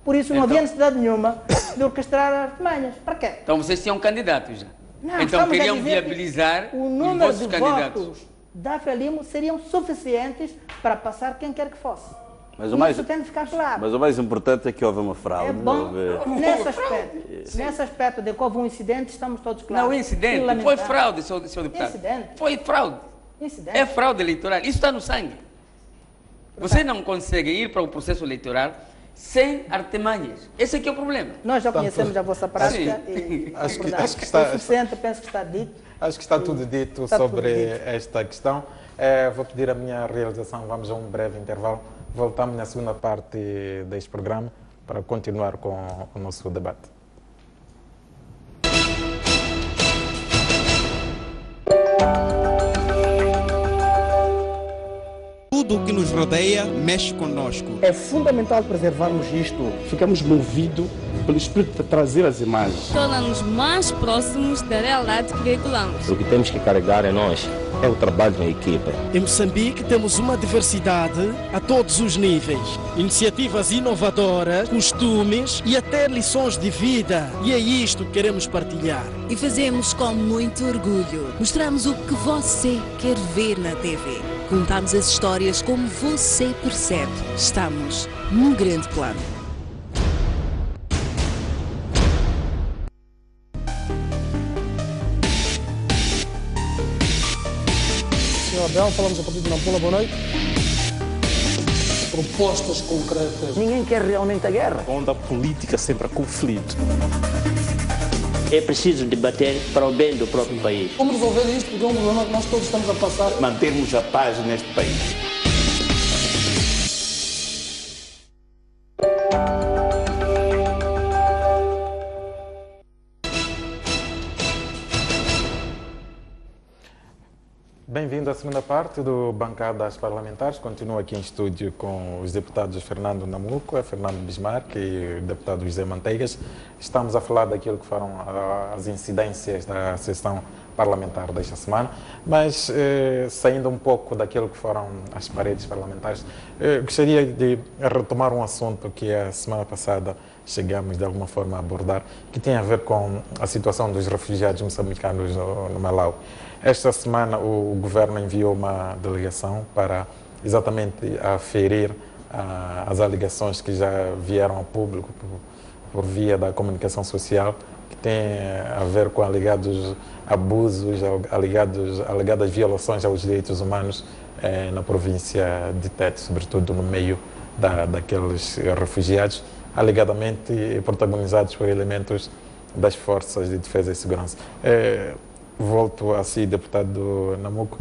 Por isso, não havia necessidade nenhuma de orquestrar artimanhas. Para quê? Então, vocês tinham candidatos já. Não, então, queriam viabilizar o número os de candidatos. Votos da Frelimo seriam suficientes para passar quem quer que fosse. Mas isso tem de ficar claro. Mas o mais importante é que houve uma fraude. É bom, nesse aspecto de que houve um incidente, estamos todos claros. Não, incidente, foi fraude, senhor deputado. Incidente. Foi fraude. Incidente. É fraude eleitoral, isso está no sangue. Você não consegue ir para o processo eleitoral sem artimanhas. Esse aqui é o problema. Nós já conhecemos a vossa prática e acho que está, é suficiente, penso que está dito. Acho que está tudo dito sobre esta questão. Vou pedir a minha realização, vamos a um breve intervalo. Voltamos na segunda parte deste programa para continuar com o nosso debate. Tudo o que nos rodeia mexe conosco. É fundamental preservarmos isto. Ficamos movidos pelo espírito de trazer as imagens. Torna-nos mais próximos da realidade que veiculamos. O que temos que carregar em nós é o trabalho em equipa. Em Moçambique temos uma diversidade a todos os níveis. Iniciativas inovadoras, costumes e até lições de vida. E é isto que queremos partilhar. E fazemos com muito orgulho. Mostramos o que você quer ver na TV. Contamos as histórias como você percebe. Estamos num grande plano. Senhor Abel, falamos a partir de Nampula, boa noite. Propostas concretas. Ninguém quer realmente a guerra. Onde a política sempre há conflito. É preciso debater para o bem do próprio país. Como resolver isto? Porque é um problema que nós todos estamos a passar. Mantermos a paz neste país. Bem-vindo à segunda parte do Bancadas Parlamentares. Continuo aqui em estúdio com os deputados Fernando Namuco, Fernando Bismarck e o deputado José Manteigas. Estamos a falar daquilo que foram as incidências da sessão parlamentar desta semana, mas saindo um pouco daquilo que foram as paredes parlamentares, gostaria de retomar um assunto que a semana passada chegamos de alguma forma a abordar, que tem a ver com a situação dos refugiados moçambicanos no Malau. Esta semana o governo enviou uma delegação para exatamente aferir as alegações que já vieram ao público por via da comunicação social, que tem a ver com alegados abusos, alegadas violações aos direitos humanos na província de Tete, sobretudo no meio daqueles refugiados, alegadamente protagonizados por elementos das forças de defesa e segurança. Volto a si, deputado Namuco,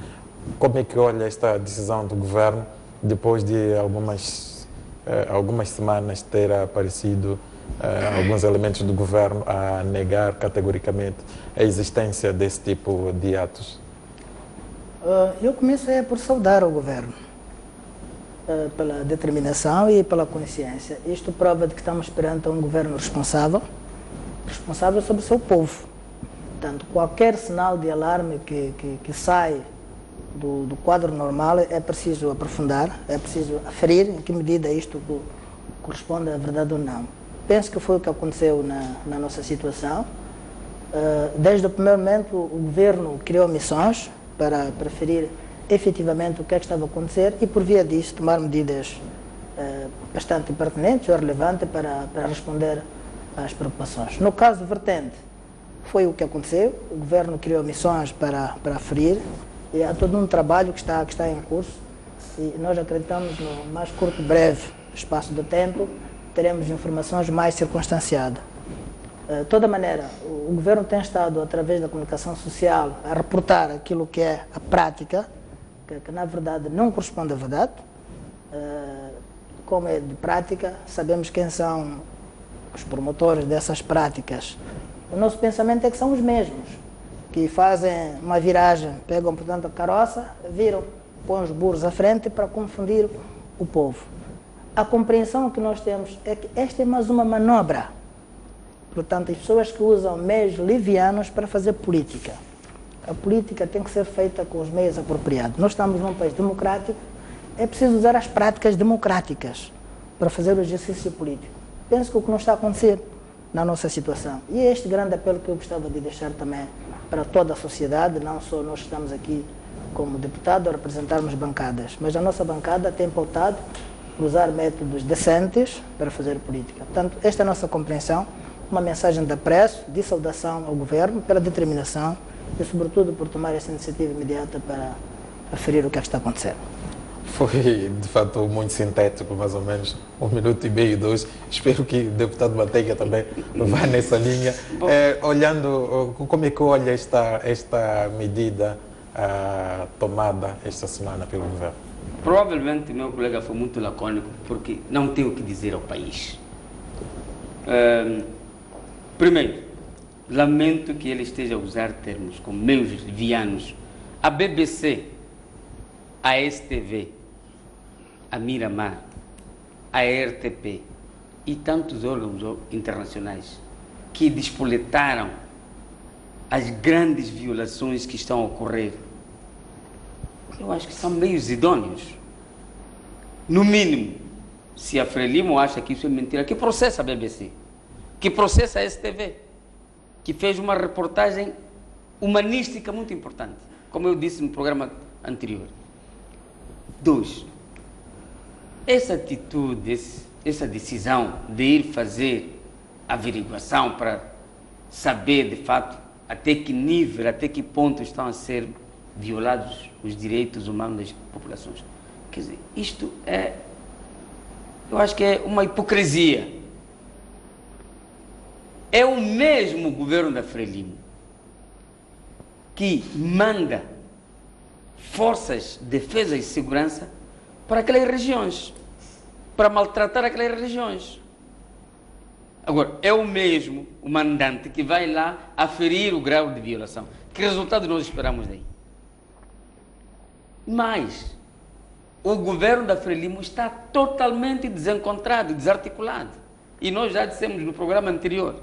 como é que olha esta decisão do governo depois de algumas semanas ter aparecido alguns elementos do governo a negar categoricamente a existência desse tipo de atos? Eu começo por saudar o governo pela determinação e pela consciência. Isto prova de que estamos perante um governo responsável sobre o seu povo. Portanto, qualquer sinal de alarme que sai do quadro normal é preciso aprofundar, é preciso aferir em que medida isto corresponde à verdade ou não. Penso que foi o que aconteceu na nossa situação. Desde o primeiro momento, o governo criou missões para aferir efetivamente o que é que estava a acontecer e, por via disso, tomar medidas bastante pertinentes ou relevantes para responder às preocupações. No caso vertente, foi o que aconteceu. O governo criou missões para aferir e há todo um trabalho que está em curso e nós acreditamos no mais curto e breve espaço de tempo teremos informações mais circunstanciadas. De toda maneira, o governo tem estado, através da comunicação social, a reportar aquilo que é a prática, que na verdade não corresponde à verdade. Como é de prática, sabemos quem são os promotores dessas práticas. O nosso pensamento é que são os mesmos, que fazem uma viragem, pegam, portanto, a carroça, viram, põem os burros à frente para confundir o povo. A compreensão que nós temos é que esta é mais uma manobra. Portanto, as pessoas que usam meios livianos para fazer política. A política tem que ser feita com os meios apropriados. Nós estamos num país democrático, é preciso usar as práticas democráticas para fazer o exercício político. Penso que o que não está a acontecer na nossa situação. E é este grande apelo que eu gostava de deixar também para toda a sociedade, não só nós que estamos aqui como deputados a representarmos bancadas, mas a nossa bancada tem pautado por usar métodos decentes para fazer política. Portanto, esta é a nossa compreensão, uma mensagem de apreço, de saudação ao governo pela determinação e, sobretudo, por tomar essa iniciativa imediata para aferir o que é que está acontecendo. Foi, de fato, muito sintético, mais ou menos 1 minuto e meio, 2. Espero que o deputado Manteiga também vá nessa linha. Olhando, como é que olha esta medida tomada esta semana pelo governo? Provavelmente o meu colega foi muito lacônico, porque não tem o que dizer ao país. Primeiro, lamento que ele esteja a usar termos como meios levianos. A BBC, a STV, a Miramar, a RTP e tantos órgãos internacionais que despoletaram as grandes violações que estão a ocorrer, eu acho que são meios idôneos. No mínimo, se a Frelimo acha que isso é mentira, que processa a BBC, que processa a STV, que fez uma reportagem humanística muito importante, como eu disse no programa anterior. 2. Essa atitude, essa decisão de ir fazer averiguação para saber de fato até que nível, até que ponto estão a ser violados os direitos humanos das populações. Quer dizer, isto é, eu acho que é uma hipocrisia. É o mesmo governo da Frelimo que manda forças de defesa e segurança para aquelas regiões, para maltratar aquelas regiões. Agora, é o mesmo o mandante que vai lá aferir o grau de violação. Que resultado nós esperamos daí? Mas o governo da Frelimo está totalmente desencontrado, desarticulado. E nós já dissemos no programa anterior.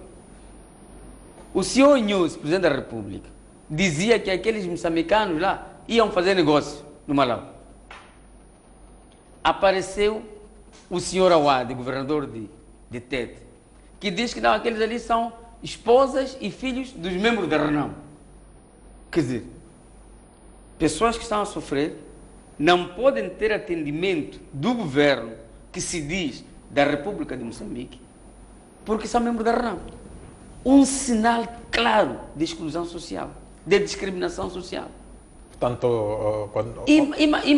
O senhor Inhosse, presidente da República, dizia que aqueles moçambicanos lá iam fazer negócio no Malau. Apareceu o senhor Awad, governador de Tete, que diz que não, aqueles ali são esposas e filhos dos membros da Renão. Quer dizer, pessoas que estão a sofrer não podem ter atendimento do governo que se diz da República de Moçambique porque são membros da Renão. Um sinal claro de exclusão social, de discriminação social. Portanto,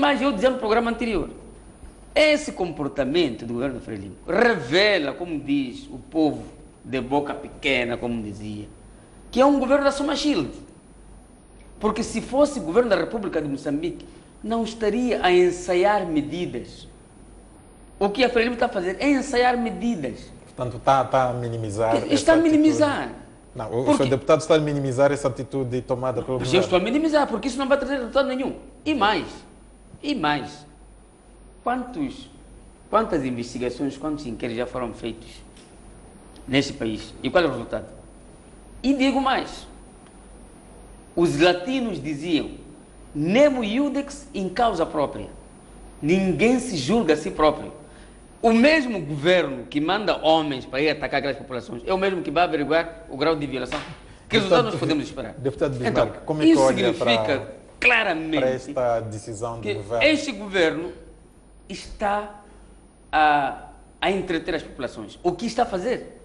Mas eu dizia no programa anterior, esse comportamento do governo da Frelimo revela, como diz o povo de boca pequena, como dizia, que é um governo da Soma Shield. Porque se fosse o governo da República de Moçambique, não estaria a ensaiar medidas. O que a Frelimo está a fazer é ensaiar medidas. Portanto, está a minimizar. Está a minimizar. Não, o senhor deputado está a minimizar essa atitude tomada pelo governo. Eu estou a minimizar, porque isso não vai trazer resultado nenhum. E mais. Quantas investigações, quantos inquéritos já foram feitos neste país? E qual é o resultado? E digo mais. Os latinos diziam, nemo iudex in causa própria. Ninguém se julga a si próprio. O mesmo governo que manda homens para ir atacar aquelas populações é o mesmo que vai averiguar o grau de violação. Que resultado nós podemos esperar? Deputado Bismarck, então, como é que isso olha significa claramente para esta decisão do governo? Este governo está a entreter as populações. O que está a fazer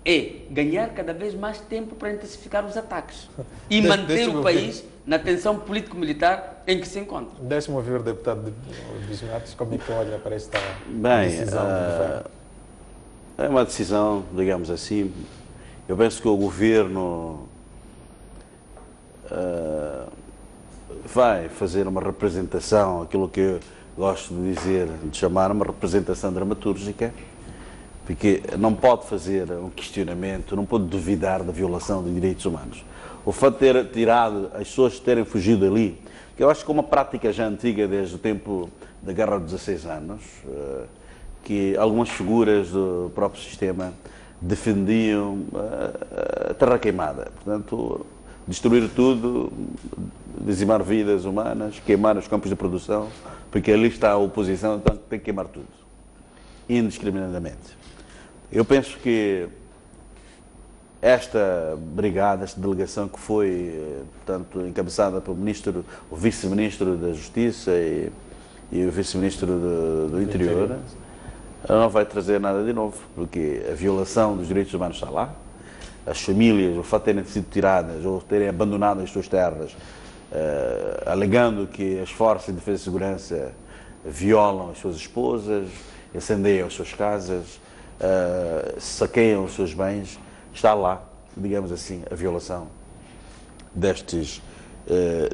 é ganhar cada vez mais tempo para intensificar os ataques e manter o país na tensão político-militar em que se encontra. Deixe-me ouvir o deputado Bismarck, como é que olha para esta decisão do governo? É uma decisão, digamos assim, eu penso que o governo vai fazer uma representação, aquilo que eu gosto de dizer, de chamar uma representação dramatúrgica, porque não pode fazer um questionamento, não pode duvidar da violação de direitos humanos. O fato de ter tirado, as pessoas terem fugido ali, que eu acho que é uma prática já antiga desde o tempo da Guerra dos 16 anos, que algumas figuras do próprio sistema defendiam a terra queimada. Portanto, destruir tudo, dizimar vidas humanas, queimar os campos de produção, porque ali está a oposição, então tem que queimar tudo, indiscriminadamente. Eu penso que esta brigada, esta delegação que foi, portanto, encabeçada pelo ministro, o vice-ministro da Justiça e o vice-ministro do Interior, não vai trazer nada de novo, porque a violação dos direitos humanos está lá, as famílias, o fato de terem sido tiradas ou terem abandonado as suas terras, alegando que as forças de defesa e segurança violam as suas esposas, incendeiam as suas casas, saqueiam os seus bens, está lá, digamos assim, a violação destes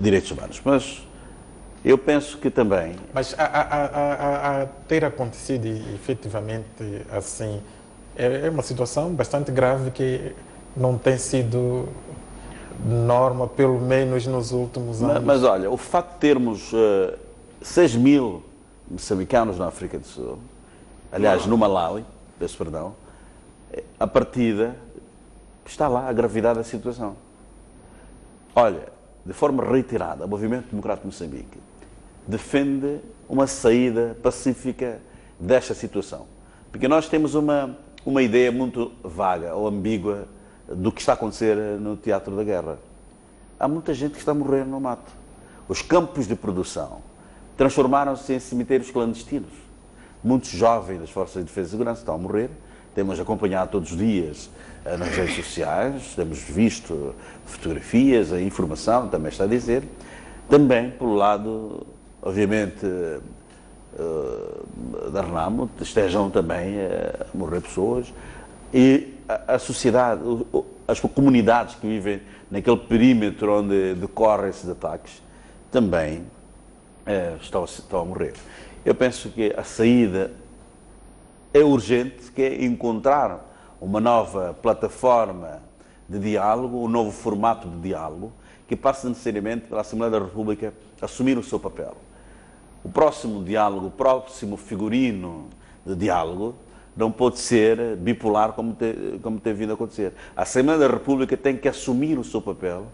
direitos humanos. Mas eu penso que também... Mas a ter acontecido efetivamente assim, é uma situação bastante grave que não tem sido norma, pelo menos nos últimos anos. Mas olha, o facto de termos 6 mil moçambicanos na África do Sul, aliás, no Malawi, peço perdão, a partida está lá a gravidade da situação. Olha, de forma reiterada, o Movimento Democrático de Moçambique defende uma saída pacífica desta situação. Porque nós temos uma ideia muito vaga ou ambígua do que está a acontecer no teatro da guerra. Há muita gente que está a morrer no mato. Os campos de produção transformaram-se em cemitérios clandestinos. Muitos jovens das Forças de Defesa e Segurança estão a morrer. Temos acompanhado todos os dias nas redes sociais, temos visto fotografias, a informação também está a dizer. Também, pelo lado, obviamente, da Renamo, estejam também a morrer pessoas. E a sociedade, as comunidades que vivem naquele perímetro onde decorrem esses ataques, também estão a morrer. Eu penso que a saída é urgente, que é encontrar uma nova plataforma de diálogo, um novo formato de diálogo, que passa necessariamente pela Assembleia da República assumir o seu papel. O próximo diálogo, o próximo figurino de diálogo, não pode ser bipolar como tem vindo a acontecer. A Assembleia da República tem que assumir o seu papel,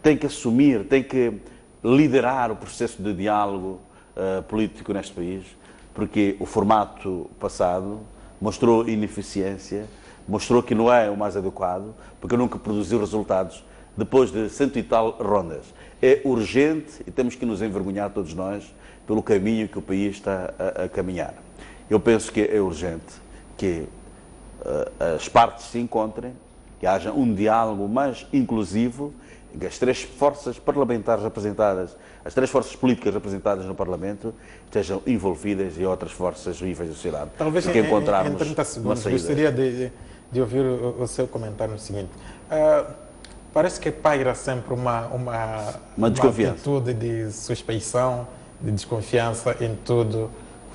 tem que liderar o processo de diálogo político neste país, porque o formato passado mostrou ineficiência, mostrou que não é o mais adequado, porque nunca produziu resultados depois de 100 e tal rondas. É urgente e temos que nos envergonhar todos nós pelo caminho que o país está a caminhar. Eu penso que é urgente que as partes se encontrem, que haja um diálogo mais inclusivo, que as três forças parlamentares representadas, as três forças políticas representadas no Parlamento estejam envolvidas e outras forças vivas da sociedade. Talvez em 30 segundos gostaria de ouvir o seu comentário no seguinte. Parece que paira sempre uma atitude de suspeição, de desconfiança em tudo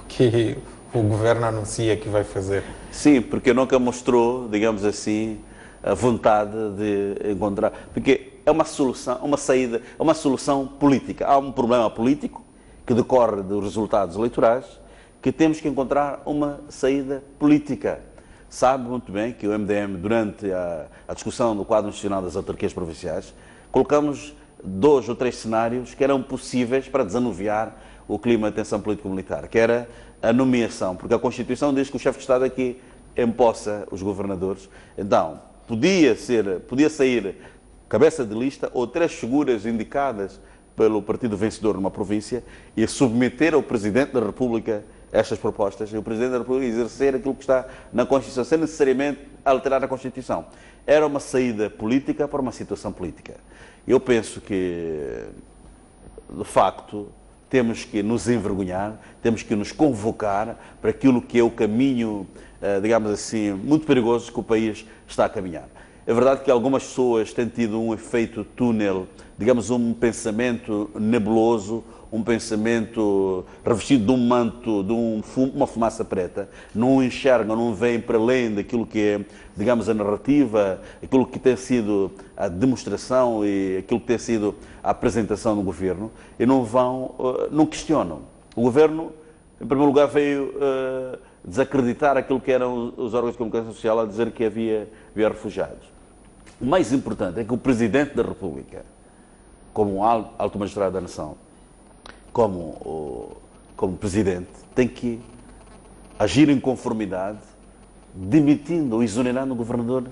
que o governo anuncia que vai fazer. Sim, porque nunca mostrou, digamos assim, a vontade de encontrar... Porque é uma solução, uma saída, é uma solução política. Há um problema político que decorre dos resultados eleitorais que temos que encontrar uma saída política. Sabe muito bem que o MDM, durante a discussão do quadro institucional das autarquias provinciais, colocamos 2 ou 3 cenários que eram possíveis para desanuviar o clima de tensão político-militar, que era a nomeação, porque a Constituição diz que o chefe de Estado aqui empossa os governadores. Então, podia sair cabeça de lista ou 3 figuras indicadas pelo partido vencedor numa província e submeter ao Presidente da República estas propostas e o Presidente da República exercer aquilo que está na Constituição, sem necessariamente alterar a Constituição. Era uma saída política para uma situação política. Eu penso que, de facto, temos que nos envergonhar, temos que nos convocar para aquilo que é o caminho, digamos assim, muito perigoso que o país está a caminhar. É verdade que algumas pessoas têm tido um efeito túnel, digamos, um pensamento nebuloso, um pensamento revestido de um manto, de uma fumaça preta, não enxergam, não veem para além daquilo que é, digamos, a narrativa, aquilo que tem sido a demonstração e aquilo que tem sido a apresentação do governo, e não questionam. O governo, em primeiro lugar, veio desacreditar aquilo que eram os órgãos de comunicação social a dizer que havia refugiados. O mais importante é que o Presidente da República, como um alto magistrado da nação, como Presidente, tem que agir em conformidade, demitindo ou exonerando o governador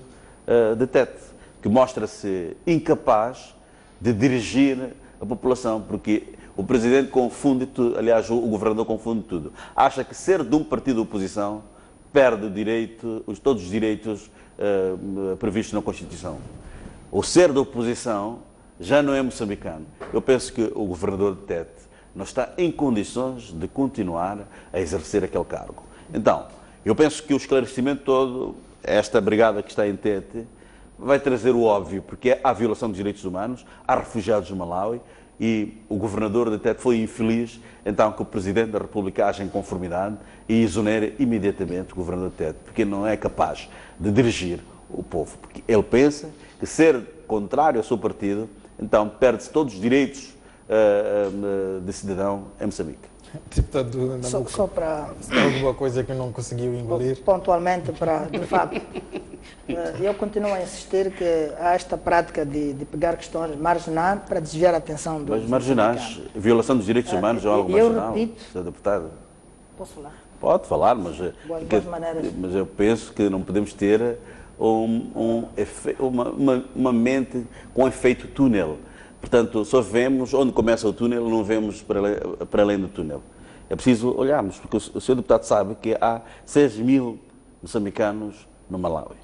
de Tete, que mostra-se incapaz de dirigir a população, porque o Presidente confunde tudo, aliás, o governador confunde tudo. Acha que ser de um partido de oposição perde todos os direitos previstos na Constituição. O ser da oposição já não é moçambicano. Eu penso que o governador de Tete não está em condições de continuar a exercer aquele cargo. Então, eu penso que o esclarecimento todo, esta brigada que está em Tete, vai trazer o óbvio, porque há violação dos direitos humanos, há refugiados no Malawi e o governador da Tete foi infeliz, então que o Presidente da República age em conformidade e exonere imediatamente o governador da Tete, porque não é capaz de dirigir o povo, porque ele pensa que ser contrário ao seu partido, então perde-se todos os direitos de cidadão em Moçambique. Deputado Nabuco, Só para... alguma coisa que não conseguiu engolir? Pontualmente, de facto, eu continuo a insistir que há esta prática de pegar questões marginais para desviar a atenção dos... Mas marginais, violação dos direitos humanos é algo marginal, Sr. Deputado. Posso falar? Pode falar, mas eu penso que não podemos ter uma mente com efeito túnel. Portanto, só vemos onde começa o túnel, não vemos para além do túnel. É preciso olharmos, porque o Sr. Deputado sabe que há 6.000 moçambicanos no Malawi.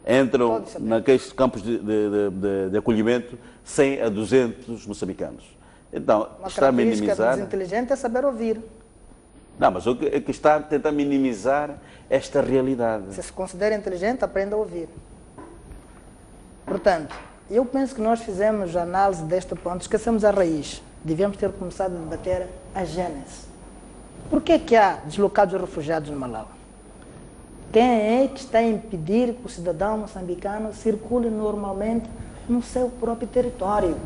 Entram naqueles campos de acolhimento 100 a 200 moçambicanos. Então, está a minimizar... Uma característica inteligente é saber ouvir. Não, mas o que está a tentar minimizar esta realidade. Se considera inteligente, aprenda a ouvir. Portanto, eu penso que nós fizemos a análise deste ponto, esquecemos a raiz. Devíamos ter começado a debater a gênese. Por que há deslocados refugiados no Malawi? Quem é que está a impedir que o cidadão moçambicano circule normalmente no seu próprio território?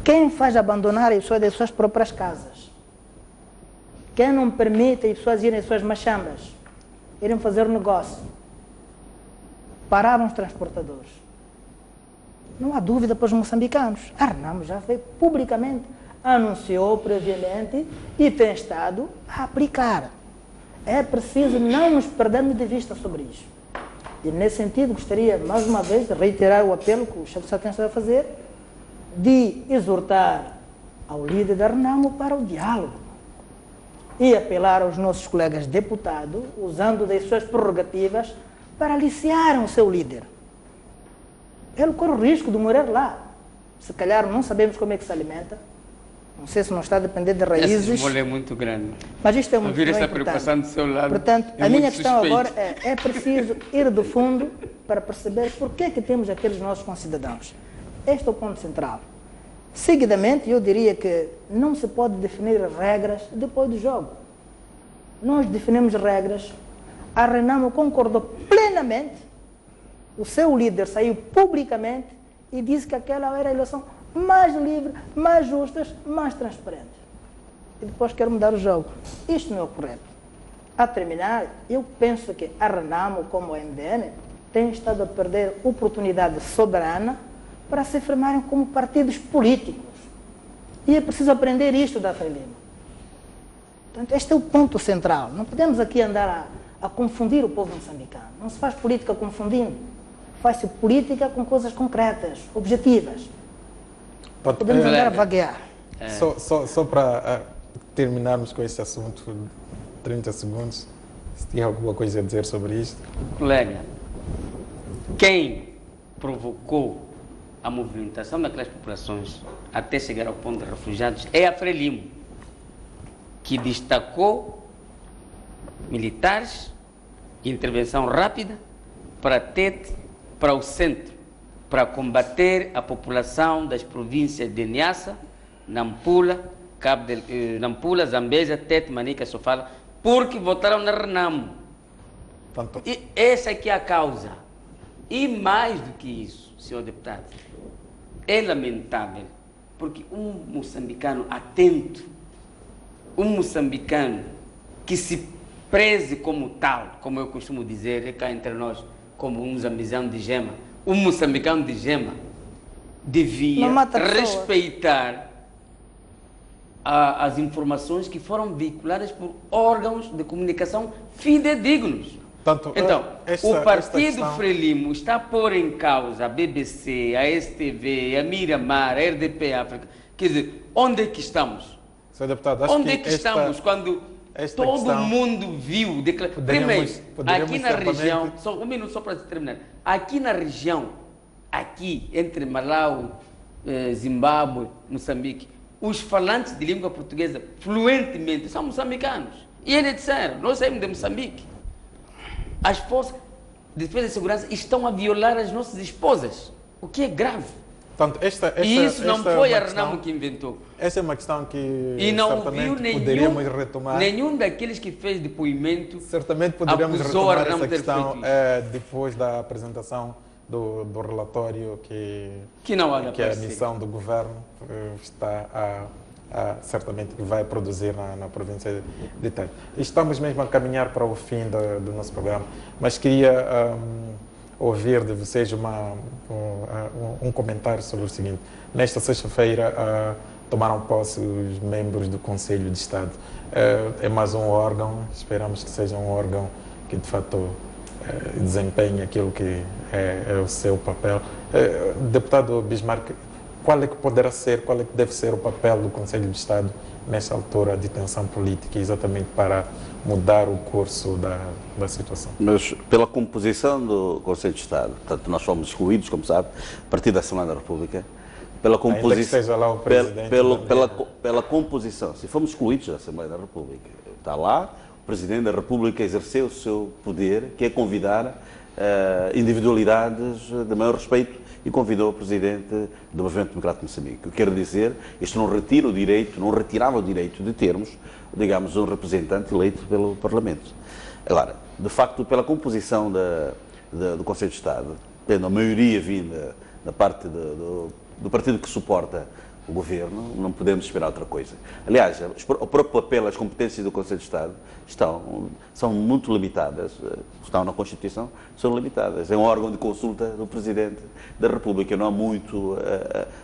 Quem faz abandonar as pessoas das suas próprias casas? Quem não permite as pessoas irem às suas machambas, irem fazer negócio? Pararam os transportadores. Não há dúvida para os moçambicanos. A Renamo já veio publicamente, anunciou previamente e tem estado a aplicar. É preciso não nos perdermos de vista sobre isso. E nesse sentido gostaria mais uma vez de reiterar o apelo que o chefe de Estado está a fazer, de exortar ao líder da Renamo para o diálogo e apelar aos nossos colegas deputados, usando das suas prerrogativas, para aliciarem o seu líder. Ele corre o risco de morrer lá. Se calhar não sabemos como é que se alimenta. Não sei se não está a depender de raízes. Esse esmolho é muito grande. Mas isto é muito ouvir essa importante. preocupação do seu lado. Portanto, é a minha muito questão suspeito. agora é preciso ir do fundo para perceber por que temos aqueles nossos concidadãos. Este é o ponto central. Seguidamente, eu diria que não se pode definir regras depois do jogo. Nós definimos regras, a Renamo concordou plenamente, o seu líder saiu publicamente e disse que aquela era a eleição mais livre, mais justa, mais transparente. E depois quer mudar o jogo. Isto não é o correto. A terminar, eu penso que a Renamo, como a MDN, tem estado a perder oportunidade soberana para se afirmarem como partidos políticos. E é preciso aprender isto da Frelimo. Portanto, este é o ponto central. Não podemos aqui andar a confundir o povo moçambicano. Não se faz política confundindo. Faz-se política com coisas concretas, objetivas. Podemos andar a vaguear. Só para terminarmos com este assunto, 30 segundos, se tem alguma coisa a dizer sobre isto. Colega, quem provocou a movimentação daquelas populações até chegar ao ponto de refugiados é a Frelimo, que destacou militares, intervenção rápida para Tete, para o centro, para combater a população das províncias de Niassa, Nampula, Nampula, Zambésia, Tete, Manica, Sofala, porque votaram na Renamo. E essa aqui é a causa. E mais do que isso, senhor deputado, é lamentável, porque um moçambicano atento, um moçambicano que se preze como tal, como eu costumo dizer, é cá entre nós, como um moçambicano de gema, um moçambicano de gema devia respeitar as informações que foram veiculadas por órgãos de comunicação fidedignos. Então, o partido Frelimo está a pôr em causa a BBC, a STV, a Miramar, a RDP África. Quer dizer, onde é que estamos? Senhor deputado, onde é que estamos quando todo mundo viu? Primeiro, aqui na região, só um minuto só para terminar. Aqui na região, aqui entre Malawi, Zimbábue, Moçambique, os falantes de língua portuguesa fluentemente são moçambicanos. E eles disseram, nós saímos de Moçambique. As forças, de Defesa e Segurança estão a violar as nossas esposas, o que é grave. Portanto, E isso não foi a Renamo que inventou. Essa é uma questão que E não viu poderíamos retomar. nenhum daqueles que fez depoimento. Certamente poderíamos acusou a retomar Renamo essa ter questão feito depois da apresentação do relatório que não há de que a aparecer. missão do governo está certamente vai produzir na província de Tete. Estamos mesmo a caminhar para o fim do nosso programa, mas queria ouvir de vocês um comentário sobre o seguinte. Nesta sexta-feira tomaram posse os membros do Conselho de Estado. É mais um órgão, esperamos que seja um órgão que de fato desempenhe aquilo que é o seu papel. Deputado Bismarck, qual é que poderá ser, qual é que deve ser o papel do Conselho de Estado nesta altura de tensão política, exatamente para mudar o curso da situação? Mas pela composição do Conselho de Estado, portanto, nós fomos excluídos, como sabe, a partir da Assembleia da República, pela composição, lá o presidente pela composição, se fomos excluídos da Assembleia da República, está lá, o Presidente da República exerceu o seu poder, que é convidar individualidades de maior respeito, e convidou o Presidente do Movimento Democrático de Moçambique. O que quer dizer, isto não retira o direito, não retirava o direito de termos, digamos, um representante eleito pelo Parlamento. Agora, de facto, pela composição do Conselho de Estado, tendo a maioria vinda da parte do partido que suporta o governo, não podemos esperar outra coisa. Aliás, o próprio papel, as competências do Conselho de Estado são muito limitadas, estão na Constituição, são limitadas. É um órgão de consulta do Presidente da República, não há muito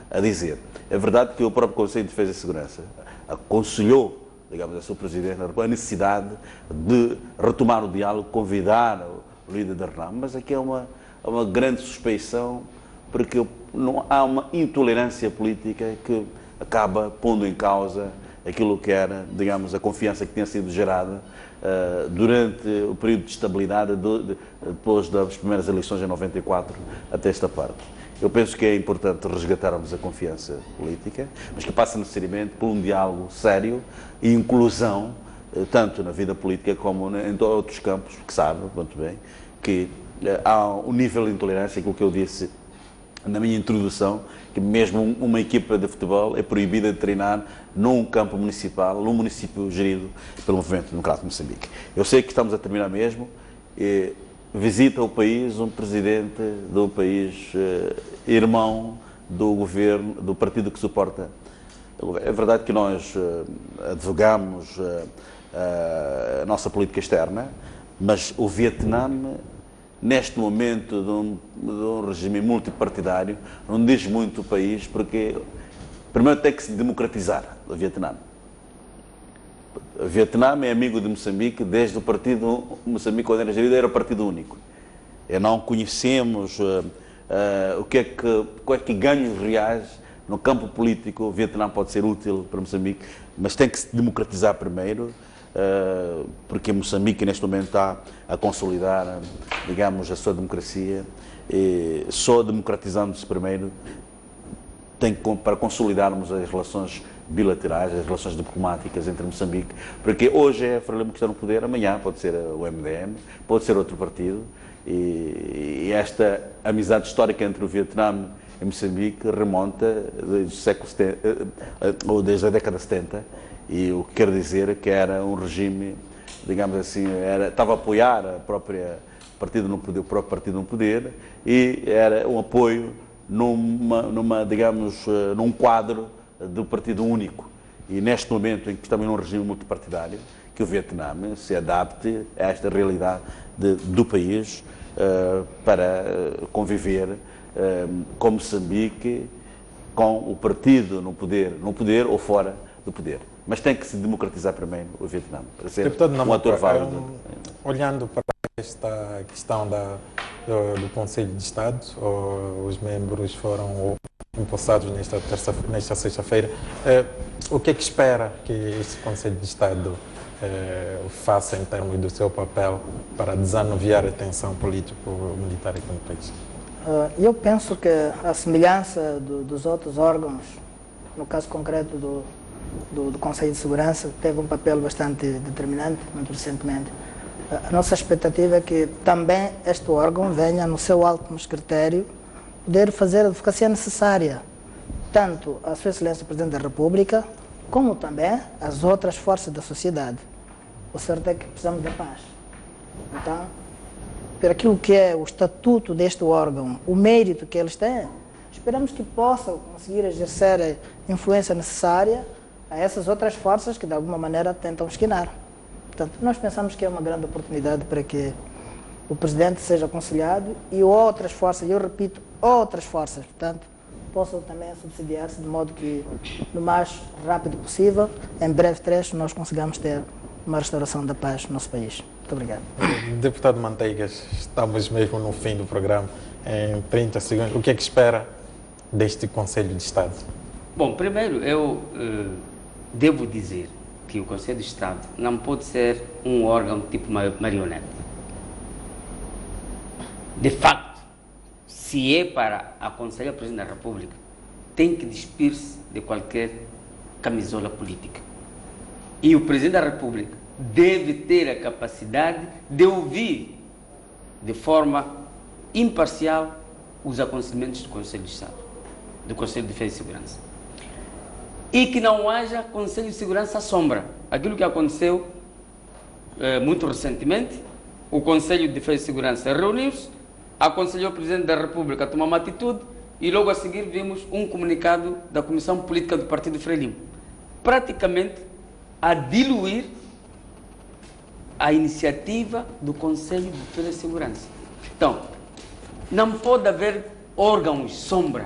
a dizer. É verdade que o próprio Conselho de Defesa e Segurança aconselhou, digamos, a seu Presidente da República a necessidade de retomar o diálogo, convidar o líder da Renamo, mas aqui é uma grande suspeição, porque não há uma intolerância política que acaba pondo em causa aquilo que era, digamos, a confiança que tinha sido gerada durante o período de estabilidade depois das primeiras eleições em 94 até esta parte. Eu penso que é importante resgatarmos a confiança política, mas que passa necessariamente por um diálogo sério e inclusão, tanto na vida política como em outros campos, que sabe muito bem que há um nível de intolerância, aquilo que eu disse na minha introdução, que mesmo uma equipa de futebol é proibida de treinar num campo municipal, num município gerido pelo Movimento Democrático de Moçambique. Eu sei que estamos a terminar mesmo. Visita o país um presidente do país irmão do governo, do partido que suporta o governo. É verdade que nós advogamos a nossa política externa, mas o Vietnã, neste momento de um regime multipartidário, não diz muito o país, porque primeiro tem que se democratizar o Vietnã. O Vietnã é amigo de Moçambique desde o partido Moçambique, quando era gerido, era partido único. E não conhecemos qual é que ganhos reais no campo político o Vietnã pode ser útil para Moçambique, mas tem que se democratizar primeiro, porque Moçambique neste momento está a consolidar, digamos, a sua democracia, e só democratizando-se primeiro para consolidarmos as relações bilaterais, as relações diplomáticas entre Moçambique, porque hoje é a Frelimo que está no poder, amanhã pode ser o MDM, pode ser outro partido, e esta amizade histórica entre o Vietnã e Moçambique remonta desde o século 70, ou desde a década de 70, e o que quer dizer que era um regime, digamos assim, estava a apoiar o próprio partido no poder, e era um apoio digamos, num quadro do partido único. E neste momento em que estamos num regime multipartidário, que o Vietnã se adapte a esta realidade do país para conviver com Moçambique, com o partido no poder ou fora do poder. Mas tem que se democratizar primeiro o Vietnã, para ser um ator válido. Olhando para esta questão do Conselho de Estado, os membros foram empossados nesta sexta-feira. O que é que espera que este Conselho de Estado faça em termos do seu papel para desanuviar a tensão político-militar aqui no país? Eu penso que a semelhança dos outros órgãos, no caso concreto do Conselho de Segurança, teve um papel bastante determinante, muito recentemente. A nossa expectativa é que também este órgão venha, no seu último critério, poder fazer a advocacia necessária, tanto à Sua Excelência Presidente da República, como também às outras forças da sociedade. O certo é que precisamos da paz. Então, por aquilo que é o estatuto deste órgão, o mérito que eles têm, esperamos que possam conseguir exercer a influência necessária a essas outras forças que, de alguma maneira, tentam esquinar. Portanto, nós pensamos que é uma grande oportunidade para que o Presidente seja aconselhado e outras forças, eu repito, outras forças, portanto, possam também subsidiar-se de modo que, no mais rápido possível, em breve trecho, nós consigamos ter uma restauração da paz no nosso país. Muito obrigado. Deputado Manteigas, estamos mesmo no fim do programa. Em 30 segundos, o que é que espera deste Conselho de Estado? Bom, primeiro eu devo dizer que o Conselho de Estado não pode ser um órgão tipo marionete. De facto, se é para aconselhar o Presidente da República, tem que despir-se de qualquer camisola política. E o Presidente da República deve ter a capacidade de ouvir de forma imparcial os aconselhamentos do Conselho de Estado, do Conselho de Defesa e Segurança. E que não haja Conselho de Segurança à sombra. Aquilo que aconteceu muito recentemente, o Conselho de Defesa e Segurança reuniu-se, aconselhou o Presidente da República a tomar uma atitude e logo a seguir vimos um comunicado da Comissão Política do Partido Frelimo, praticamente a diluir a iniciativa do Conselho de Defesa e Segurança. Então, não pode haver órgãos sombra,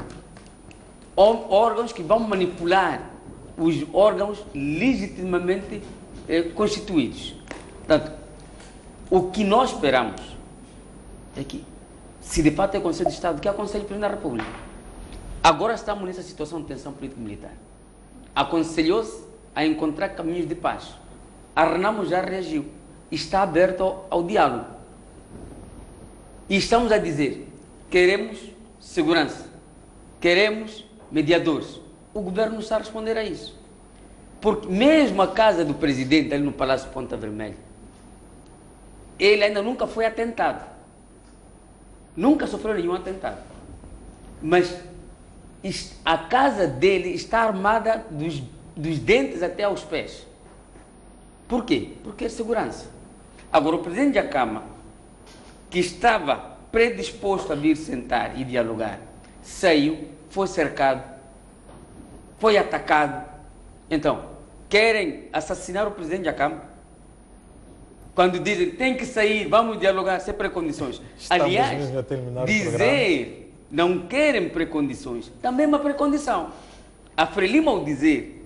órgãos que vão manipular os órgãos legitimamente constituídos. Portanto, o que nós esperamos é que, se de fato é Conselho de Estado, que aconselhe o Presidente da República. Agora estamos nessa situação de tensão político-militar. Aconselhou-se a encontrar caminhos de paz. A Renamo já reagiu. Está aberto ao diálogo. E estamos a dizer, queremos segurança, queremos mediadores. O governo não está a responder a isso. Porque mesmo a casa do Presidente, ali no Palácio Ponta Vermelha, ele ainda nunca foi atentado. Nunca sofreu nenhum atentado. Mas a casa dele está armada dos dentes até aos pés. Por quê? Porque é segurança. Agora, o Presidente da Câmara, que estava predisposto a vir sentar e dialogar, saiu, foi cercado, foi atacado. Então, querem assassinar o Presidente da Câmara? Quando dizem, tem que sair, vamos dialogar, sem precondições. Aliás, dizer não querem precondições, também é uma precondição. A Frelimo, ao dizer,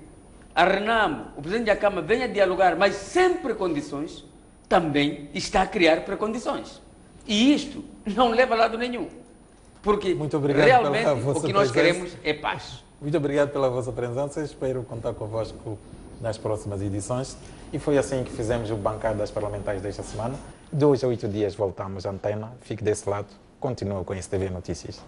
a Renamo, o Presidente da Câmara, venha dialogar, mas sem precondições, também está a criar precondições. E isto não leva a lado nenhum. Porque realmente o que nós queremos é paz. Muito obrigado pela vossa presença. Espero contar convosco nas próximas edições. E foi assim que fizemos o Bancadas Parlamentares desta semana. De hoje a 8 dias voltamos à antena. Fique desse lado. Continua com a STV Notícias.